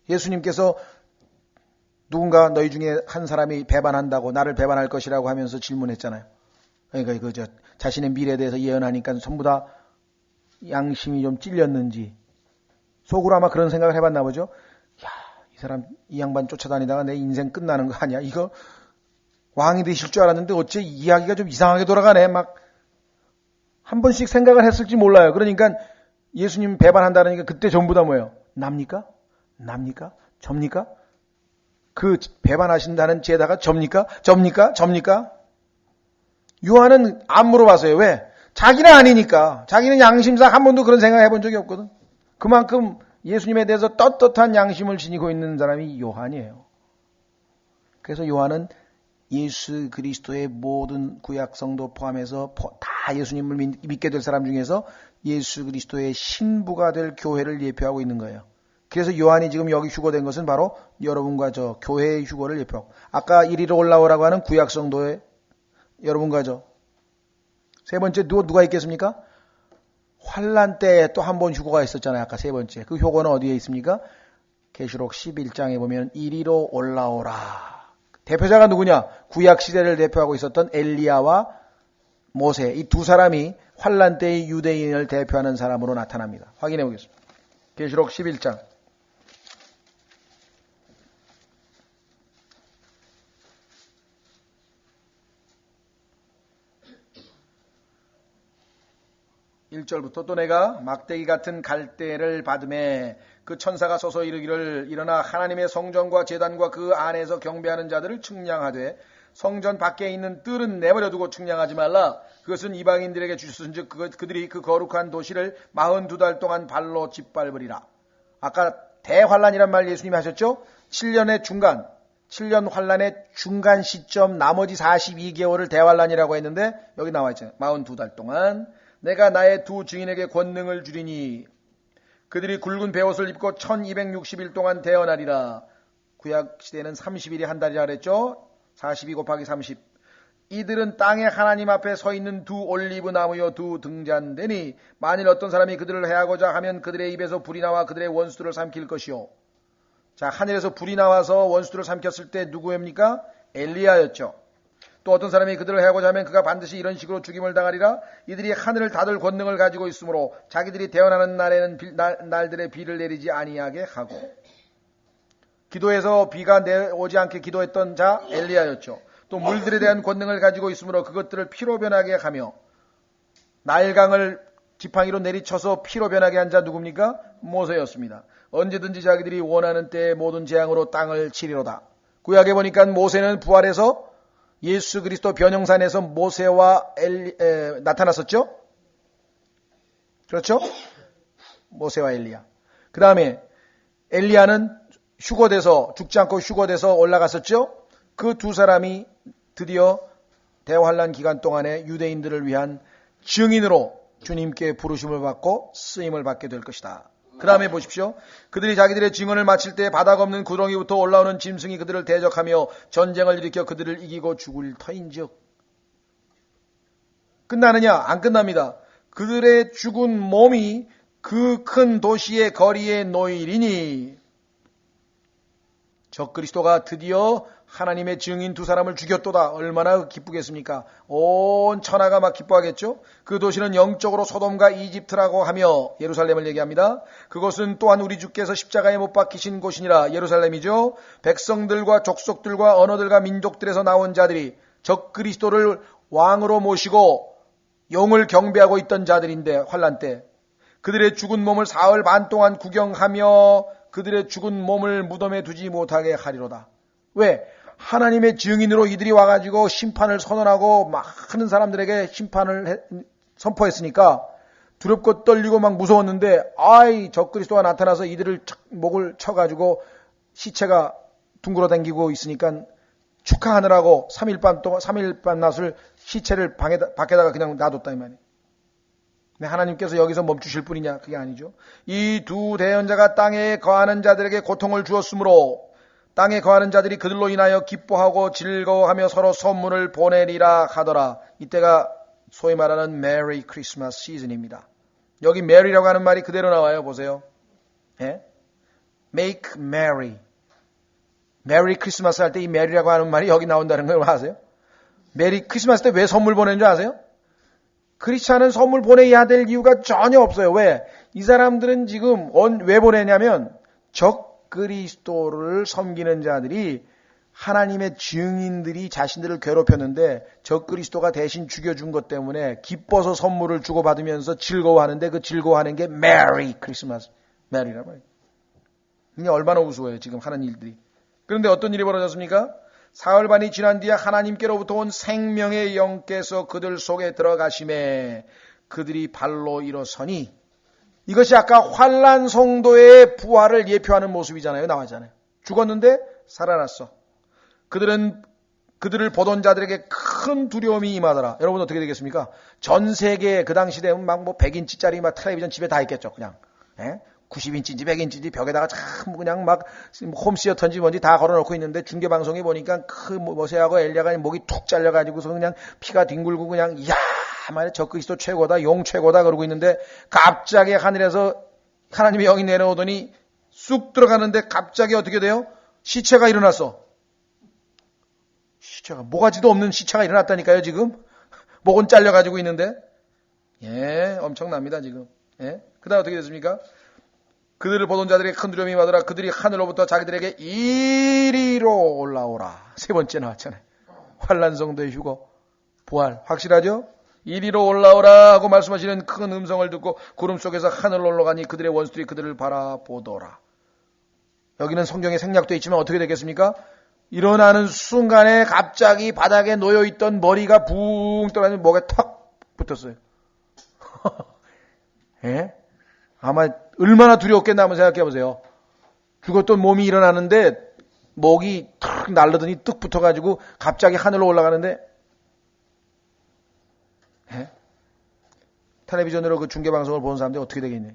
예수님께서 누군가 너희 중에 한 사람이 배반한다고 나를 배반할 것이라고 하면서 질문했잖아요. 그러니까 자신의 미래에 대해서 예언하니까 전부 다 양심이 좀 찔렸는지 속으로 아마 그런 생각을 해봤나 보죠. 야, 이 사람 이 양반 쫓아다니다가 내 인생 끝나는 거 아니야? 이거 왕이 되실 줄 알았는데 어째 이야기가 좀 이상하게 돌아가네. 막 한 번씩 생각을 했을지 몰라요. 그러니까 예수님 배반한다니까 그때 전부 다 뭐예요? 납니까? 접니까? 그 배반하신다는 죄다가 접니까? 요한은 안 물어봤어요. 왜? 자기는 아니니까. 자기는 양심상 한 번도 그런 생각 해본 적이 없거든. 그만큼 예수님에 대해서 떳떳한 양심을 지니고 있는 사람이 요한이에요. 그래서 요한은 예수 그리스도의 모든 구약성도 포함해서 다 예수님을 믿게 될 사람 중에서 예수 그리스도의 신부가 될 교회를 예표하고 있는 거예요. 그래서 요한이 지금 여기 휴거된 것은 바로 여러분과 저 교회의 휴거를 예표하고, 아까 이리로 올라오라고 하는 구약성도의 여러분과 저 세 번째 누가 있겠습니까? 환란 때 또 한 번 휴거가 있었잖아요. 아까 세 번째. 그 휴거는 어디에 있습니까? 계시록 11장에 보면 이리로 올라오라. 대표자가 누구냐? 구약 시대를 대표하고 있었던 엘리야와 모세, 이 두 사람이 환란 때의 유대인을 대표하는 사람으로 나타납니다. 확인해 보겠습니다. 계시록 11장. (1절부터) 또 내가 막대기 같은 갈대를 받음에 그 천사가 서서 이르기를 일어나 하나님의 성전과 제단과 그 안에서 경배하는 자들을 측량하되 성전 밖에 있는 뜰은 내버려 두고 측량하지 말라. 그것은 이방인들에게 주셨은즉 그들이 그 거룩한 도시를 42달 동안 발로 짓밟으리라. 아까 대환란이란 말 예수님이 하셨죠? 7년의 중간, 7년 환란의 중간 시점 나머지 42개월을 대환란이라고 했는데 여기 나와 있잖아요. 42달 동안 내가 나의 두 증인에게 권능을 주리니 그들이 굵은 베옷을 입고 1260일 동안 대언하리라. 구약 시대는 30일이 한 달이라 그랬죠. 42 곱하기 30. 이들은 땅에 하나님 앞에 서 있는 두 올리브 나무요 두 등잔대니 만일 어떤 사람이 그들을 해하고자 하면 그들의 입에서 불이 나와 그들의 원수들을 삼킬 것이요. 자, 하늘에서 불이 나와서 원수들을 삼켰을 때 누구입니까? 엘리야였죠. 또 어떤 사람이 그들을 해하고자 하면 그가 반드시 이런 식으로 죽임을 당하리라. 이들이 하늘을 닫을 권능을 가지고 있으므로 자기들이 대언하는 날에는 날들의 비를 내리지 아니하게 하고. 기도해서 비가 오지 않게 기도했던 자 엘리야였죠. 또 물들에 대한 권능을 가지고 있으므로 그것들을 피로 변하게 하며 나일강을 지팡이로 내리쳐서 피로 변하게 한 자 누굽니까? 모세였습니다. 언제든지 자기들이 원하는 때에 모든 재앙으로 땅을 치리로다. 구약에 보니까 모세는 부활해서 예수 그리스도 변형산에서 모세와 나타났었죠? 그렇죠? 모세와 엘리야. 그 다음에 엘리야는 휴거돼서 죽지 않고 휴거돼서 올라갔었죠? 그 두 사람이 드디어 대환란 기간 동안에 유대인들을 위한 증인으로 주님께 부르심을 받고 쓰임을 받게 될 것이다. 그 다음에 보십시오. 그들이 자기들의 증언을 마칠 때 바닥 없는 구덩이부터 올라오는 짐승이 그들을 대적하며 전쟁을 일으켜 그들을 이기고 죽을 터인즉. 끝나느냐? 안 끝납니다. 그들의 죽은 몸이 그 큰 도시의 거리에 놓이리니. 적그리스도가 드디어 하나님의 증인 두 사람을 죽였도다. 얼마나 기쁘겠습니까? 온 천하가 막 기뻐하겠죠? 그 도시는 영적으로 소돔과 이집트라고 하며 예루살렘을 얘기합니다. 그것은 또한 우리 주께서 십자가에 못 박히신 곳이니라. 예루살렘이죠. 백성들과 족속들과 언어들과 민족들에서 나온 자들이 적그리스도를 왕으로 모시고 용을 경배하고 있던 자들인데 환란 때 그들의 죽은 몸을 사흘 반 동안 구경하며 그들의 죽은 몸을 무덤에 두지 못하게 하리로다. 왜? 하나님의 증인으로 이들이 와가지고 심판을 선언하고 많은 사람들에게 심판을 선포했으니까 두렵고 떨리고 막 무서웠는데 적그리스도가 나타나서 이들을 목을 쳐가지고 시체가 둥그러다니고 있으니까 축하하느라고 3일 밤 낮을 시체를 밖에다가 그냥 놔뒀다 이 말이에요. 하나님께서 여기서 멈추실 분이냐? 그게 아니죠. 이 두 대언자가 땅에 거하는 자들에게 고통을 주었으므로 땅에 거하는 자들이 그들로 인하여 기뻐하고 즐거워하며 서로 선물을 보내리라 하더라. 이때가 소위 말하는 메리 크리스마스 시즌입니다. 여기 메리라고 하는 말이 그대로 나와요. 보세요. 예? make merry. 메리 크리스마스 할 때 이 메리라고 하는 말이 여기 나온다는 걸 아세요? 메리 크리스마스 때 왜 선물 보내는 줄 아세요? 크리스찬은 선물 보내야 될 이유가 전혀 없어요. 왜? 이 사람들은 지금 왜 보내냐면 적그리스도를 섬기는 자들이 하나님의 증인들이 자신들을 괴롭혔는데 적그리스도가 대신 죽여준 것 때문에 기뻐서 선물을 주고받으면서 즐거워하는데 그 즐거워하는 게 메리 크리스마스. 메리란 말이에요. 이게 얼마나 우스워요 지금 하는 일들이. 그런데 어떤 일이 벌어졌습니까? 사흘 반이 지난 뒤에 하나님께로부터 온 생명의 영께서 그들 속에 들어가심에 그들이 발로 일어서니 이것이 아까 환난 성도의 부활을 예표하는 모습이잖아요. 나왔잖아요. 죽었는데 살아났어. 그들을 보던 자들에게 큰 두려움이 임하더라. 여러분 어떻게 되겠습니까? 전 세계에 그 당시 되면 막 뭐 100인치짜리 막 텔레비전 집에 다 있겠죠. 그냥. 90인치인지 100인치인지 벽에다가 참 그냥 막 홈시어터인지 뭔지 다 걸어놓고 있는데 중계방송에 보니까 그 모세하고 엘리야가 목이 툭 잘려가지고서 그냥 피가 뒹굴고 그냥 야 말이야 적그리스도 최고다 용 최고다 그러고 있는데 갑자기 하늘에서 하나님의 영이 내려오더니 쑥 들어가는데 갑자기 어떻게 돼요? 시체가 일어났어. 시체가 모가지도 없는 시체가 일어났다니까요 지금. 목은 잘려가지고 있는데 엄청납니다 지금. 그 다음 어떻게 됐습니까? 그들을 보던 자들에게 큰 두려움이 임하더라. 그들이 하늘로부터 자기들에게 이리로 올라오라. 세 번째 나왔잖아요. 환난성도의 휴거, 부활. 확실하죠? 이리로 올라오라 하고 말씀하시는 큰 음성을 듣고 구름 속에서 하늘로 올라가니 그들의 원수들이 그들을 바라보더라. 여기는 성경에 생략되어 있지만 어떻게 되겠습니까? 일어나는 순간에 갑자기 바닥에 놓여있던 머리가 붕 떠나는 목에 탁 붙었어요. 아마 얼마나 두려웠겠나 한번 생각해 보세요. 죽었던 몸이 일어나는데 목이 탁 날르더니 뚝 붙어가지고 갑자기 하늘로 올라가는데 텔레비전으로 그 중계방송을 보는 사람들이 어떻게 되겠니?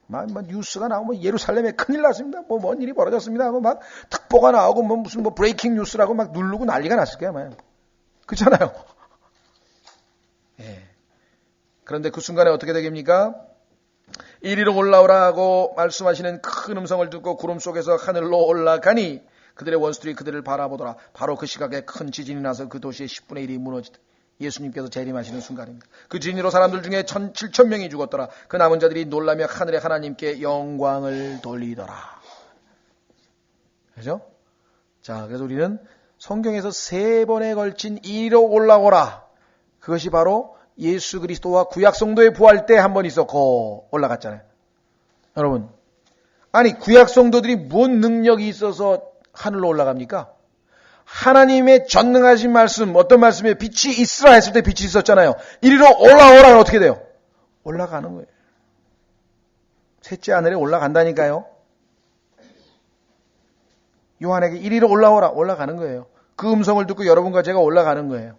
막 뉴스가 나오고 예루살렘에 큰일 났습니다. 뭔 일이 벌어졌습니다. 하고 막 특보가 나오고 무슨 브레이킹 뉴스라고 막 누르고 난리가 났을 거야. 아마. 그렇잖아요. 그런데 그 순간에 어떻게 되겠습니까? 이리로 올라오라 하고 말씀하시는 큰 음성을 듣고 구름 속에서 하늘로 올라가니 그들의 원수들이 그들을 바라보더라. 바로 그 시각에 큰 지진이 나서 그 도시의 10분의 1이 무너지다. 예수님께서 재림하시는 순간입니다. 그 지진으로 사람들 중에 7,000명이 죽었더라. 그 남은 자들이 놀라며 하늘의 하나님께 영광을 돌리더라. 그죠? 자, 그래서 우리는 성경에서 3번에 걸친 이리로 올라오라. 그것이 바로 예수 그리스도와 구약 성도의 부활 때 한 번 있었고 올라갔잖아요. 여러분, 아니 구약 성도들이 뭔 능력이 있어서 하늘로 올라갑니까? 하나님의 전능하신 말씀, 어떤 말씀이에요? 빛이 있으라 했을 때 빛이 있었잖아요. 이리로 올라오라는 어떻게 돼요? 올라가는 거예요. 셋째 하늘에 올라간다니까요. 요한에게 이리로 올라오라, 올라가는 거예요. 그 음성을 듣고 여러분과 제가 올라가는 거예요.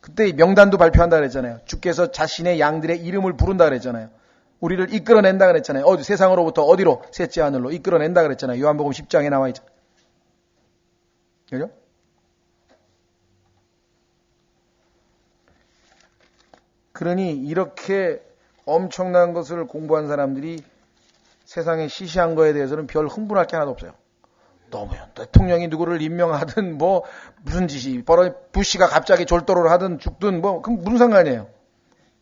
그때 명단도 발표한다 그랬잖아요. 주께서 자신의 양들의 이름을 부른다 그랬잖아요. 우리를 이끌어낸다 그랬잖아요. 세상으로부터 어디로? 셋째 하늘로 이끌어낸다 그랬잖아요. 요한복음 10장에 나와 있죠. 그죠? 그러니 이렇게 엄청난 것을 공부한 사람들이 세상에 시시한 거에 대해서는 별 흥분할 게 하나도 없어요. 너무요. 대통령이 누구를 임명하든 무슨 짓이 부시가 갑자기 졸도를 하든 죽든 그럼 무슨 상관이에요.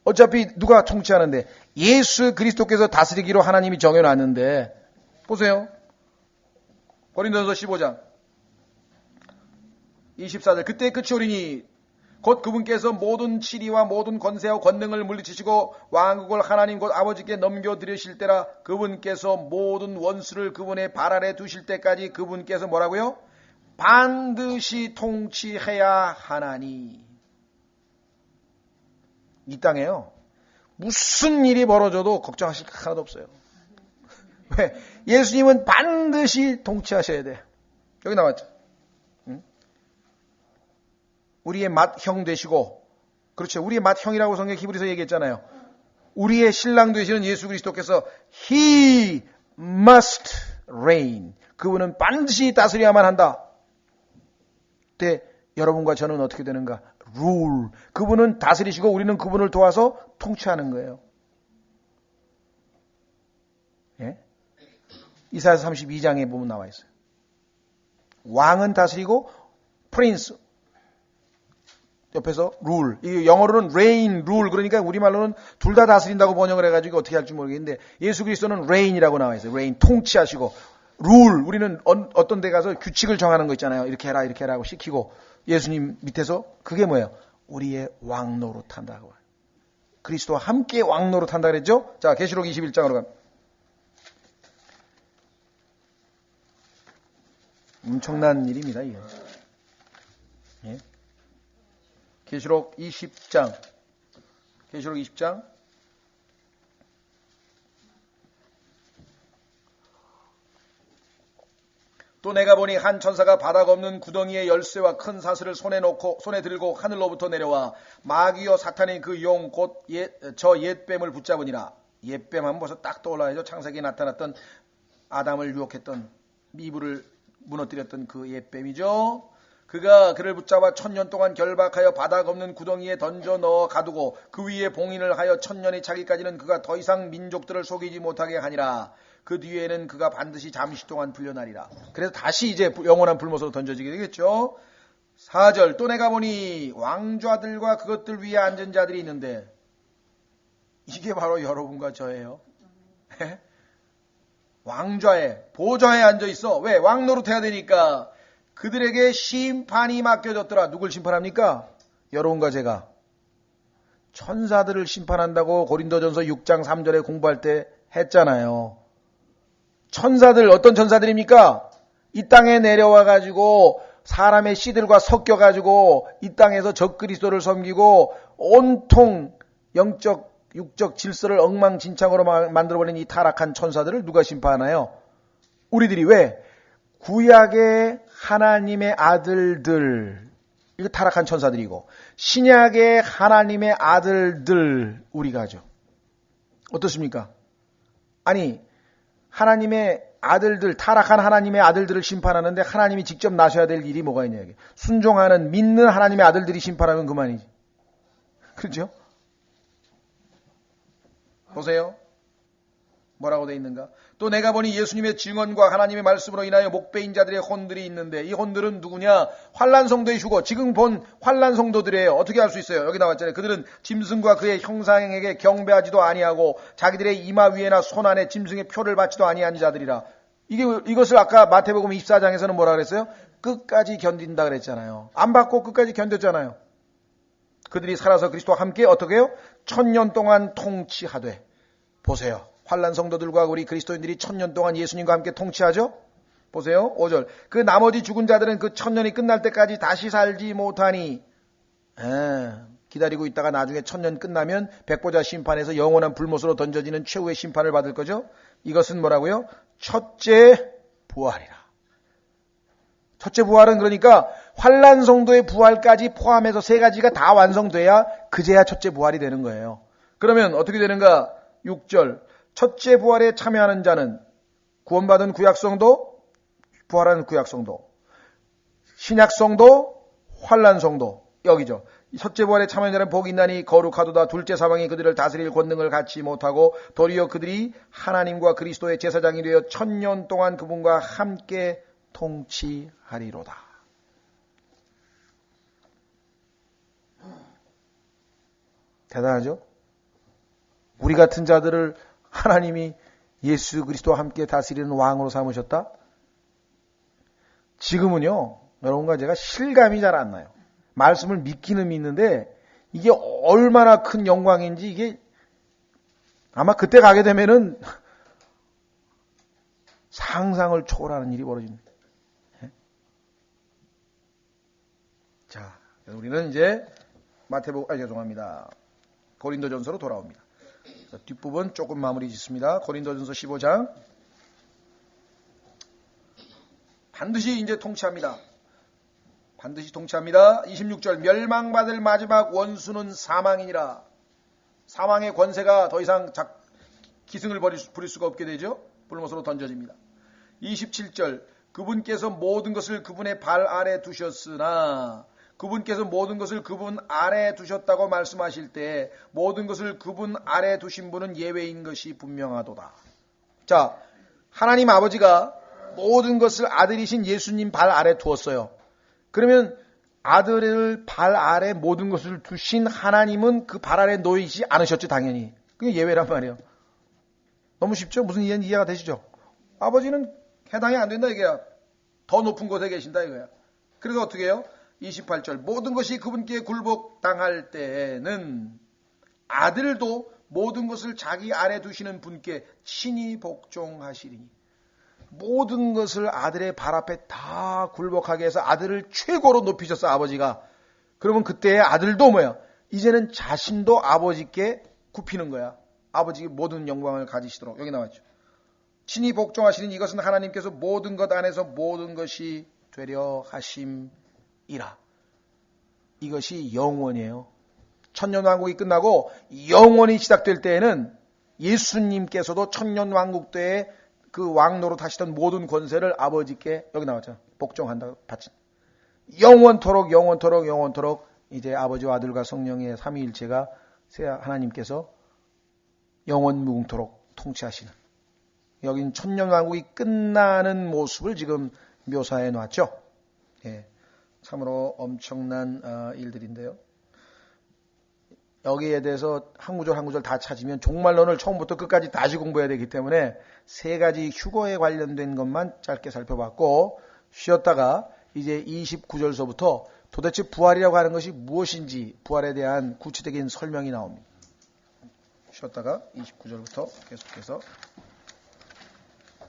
어차피 누가 통치하는데 예수 그리스도께서 다스리기로 하나님이 정해놨는데 보세요. 고린도전서 15장 24절 그때 끝이 오리니 곧 그분께서 모든 치리와 모든 권세와 권능을 물리치시고 왕국을 하나님 곧 아버지께 넘겨드리실 때라. 그분께서 모든 원수를 그분의 발 아래 두실 때까지 그분께서 뭐라고요? 반드시 통치해야 하나니. 이 땅에요. 무슨 일이 벌어져도 걱정하실 게 하나도 없어요. 왜? 예수님은 반드시 통치하셔야 돼. 여기 나왔죠. 우리의 맏형 되시고, 그렇죠. 우리의 맏형이라고 성경 히브리서 얘기했잖아요. 우리의 신랑 되시는 예수 그리스도께서 He must reign. 그분은 반드시 다스려야만 한다. 그때 여러분과 저는 어떻게 되는가? Rule. 그분은 다스리시고 우리는 그분을 도와서 통치하는 거예요. 예? 이사야서 32장에 보면 나와 있어요. 왕은 다스리고 프린스 옆에서 룰. 이 영어로는 reign, rule. 그러니까 우리말로는 둘 다 다스린다고 번역을 해가지고 어떻게 할지 모르겠는데 예수 그리스도는 reign이라고 나와 있어요. reign, 통치하시고 rule. 우리는 어떤 데 가서 규칙을 정하는 거 있잖아요. 이렇게 해라 하고 시키고 예수님 밑에서 그게 뭐예요? 우리의 왕 노릇한다고. 그리스도와 함께 왕 노릇한다 그랬죠? 자, 계시록 21장으로 갑니다. 엄청난 일입니다, 이게. 예. 계시록 20장. 계시록 20장. 또 내가 보니 한 천사가 바닥 없는 구덩이의 열쇠와 큰 사슬을 손에 들고 하늘로부터 내려와 마귀요 사탄의 그 용 곧 저 옛뱀을 붙잡으니라. 옛뱀 하면 벌써 딱 떠올라야죠. 창세기에 나타났던 아담을 유혹했던 이브를 무너뜨렸던 그 옛뱀이죠. 그가 그를 붙잡아 1000년 동안 결박하여 바닥 없는 구덩이에 던져 넣어 가두고 그 위에 봉인을 하여 1000년이 차기까지는 그가 더 이상 민족들을 속이지 못하게 하니라. 그 뒤에는 그가 반드시 잠시 동안 풀려나리라. 그래서 다시 이제 영원한 불못으로 던져지게 되겠죠. 4절 또 내가 보니 왕좌들과 그것들 위에 앉은 자들이 있는데 이게 바로 여러분과 저예요. 왕좌에 보좌에 앉아 있어. 왜? 왕 노릇해야 되니까. 그들에게 심판이 맡겨졌더라. 누굴 심판합니까? 여러분과 제가. 천사들을 심판한다고 고린도전서 6장 3절에 공부할 때 했잖아요. 천사들 어떤 천사들입니까? 이 땅에 내려와 가지고 사람의 씨들과 섞여 가지고 이 땅에서 적그리스도를 섬기고 온통 영적 육적 질서를 엉망진창으로 만들어버린 이 타락한 천사들을 누가 심판하나요? 우리들이. 왜? 구약의 하나님의 아들들, 이거 타락한 천사들이고 신약의 하나님의 아들들 우리가 하죠. 어떻습니까? 아니 하나님의 아들들, 타락한 하나님의 아들들을 심판하는데 하나님이 직접 나셔야 될 일이 뭐가 있냐. 이게. 순종하는 믿는 하나님의 아들들이 심판하면 그만이지. 그렇죠? 보세요. 뭐라고 되어 있는가? 또 내가 보니 예수님의 증언과 하나님의 말씀으로 인하여 목배인 자들의 혼들이 있는데 이 혼들은 누구냐? 환난 성도의 휴거. 지금 본 환난 성도들이에요. 어떻게 할 수 있어요? 여기 나왔잖아요. 그들은 짐승과 그의 형상에게 경배하지도 아니하고 자기들의 이마 위에나 손 안에 짐승의 표를 받지도 아니한 자들이라. 이것을 아까 마태복음 24장에서는 뭐라 그랬어요? 끝까지 견딘다 그랬잖아요. 안 받고 끝까지 견뎠잖아요. 그들이 살아서 그리스도와 함께 어떻게 해요? 1000년 동안 통치하되. 보세요. 환난 성도들과 우리 그리스도인들이 1000년 동안 예수님과 함께 통치하죠? 보세요. 5절. 그 나머지 죽은 자들은 그 1000년이 끝날 때까지 다시 살지 못하니. 기다리고 있다가 나중에 1000년 끝나면 백보자 심판에서 영원한 불못으로 던져지는 최후의 심판을 받을 거죠? 이것은 뭐라고요? 첫째 부활이라. 첫째 부활은 그러니까 환난 성도의 부활까지 포함해서 세 가지가 다 완성돼야 그제야 첫째 부활이 되는 거예요. 그러면 어떻게 되는가? 6절. 첫째 부활에 참여하는 자는 구원받은 구약성도, 부활한 구약성도, 신약성도, 환난성도, 여기죠. 첫째 부활에 참여하는 자는 복이 있나니 거룩하도다. 둘째 사방이 그들을 다스릴 권능을 갖지 못하고 도리어 그들이 하나님과 그리스도의 제사장이 되어 1000년 동안 그분과 함께 통치하리로다. 대단하죠? 우리 같은 자들을 하나님이 예수 그리스도와 함께 다스리는 왕으로 삼으셨다? 지금은요, 여러분과 제가 실감이 잘 안 나요. 말씀을 믿기는 믿는데 이게 얼마나 큰 영광인지 이게 아마 그때 가게 되면은 상상을 초월하는 일이 벌어집니다. 자, 우리는 이제 죄송합니다. 고린도전서로 돌아옵니다. 뒷부분 조금 마무리 짓습니다. 고린도전서 15장. 반드시 이제 통치합니다. 반드시 통치합니다. 26절. 멸망받을 마지막 원수는 사망이니라. 사망의 권세가 더 이상 기승을 부릴 수가 없게 되죠. 불못으로 던져집니다. 27절. 그분께서 모든 것을 그분의 발 아래 두셨으나 그분께서 모든 것을 그분 아래 두셨다고 말씀하실 때 모든 것을 그분 아래 두신 분은 예외인 것이 분명하도다. 자, 하나님 아버지가 모든 것을 아들이신 예수님 발 아래 두었어요. 그러면 아들을 발 아래 모든 것을 두신 하나님은 그 발 아래 놓이지 않으셨죠, 당연히. 그게 예외란 말이에요. 너무 쉽죠? 무슨 이해가 되시죠? 아버지는 해당이 안 된다 이거야. 더 높은 곳에 계신다 이거야. 그래서 어떻게 해요? 28절 모든 것이 그분께 굴복당할 때에는 아들도 모든 것을 자기 아래 두시는 분께 친히 복종하시리니 모든 것을 아들의 발 앞에 다 굴복하게 해서 아들을 최고로 높이셨어 아버지가. 그러면 그때 아들도 뭐야? 이제는 자신도 아버지께 굽히는 거야. 아버지의 모든 영광을 가지시도록. 여기 나왔죠. 친히 복종하시는 이것은 하나님께서 모든 것 안에서 모든 것이 되려 하심이라. 이것이 영원이에요. 천년왕국이 끝나고 영원히 시작될 때에는 예수님께서도 천년왕국 때에 그 왕노로 하시던 모든 권세를 아버지께 여기 나왔죠. 복종한다고 바친. 영원토록 이제 아버지와 아들과 성령의 삼위일체가 하나님께서 영원무궁토록 통치하시는. 여긴 천년왕국이 끝나는 모습을 지금 묘사해 놨죠. 예, 참으로 엄청난 일들인데요. 여기에 대해서 한 구절 다 찾으면 종말론을 처음부터 끝까지 다시 공부해야 되기 때문에 세 가지 휴거에 관련된 것만 짧게 살펴봤고 쉬었다가 이제 29절서부터 도대체 부활이라고 하는 것이 무엇인지 부활에 대한 구체적인 설명이 나옵니다. 쉬었다가 29절부터 계속해서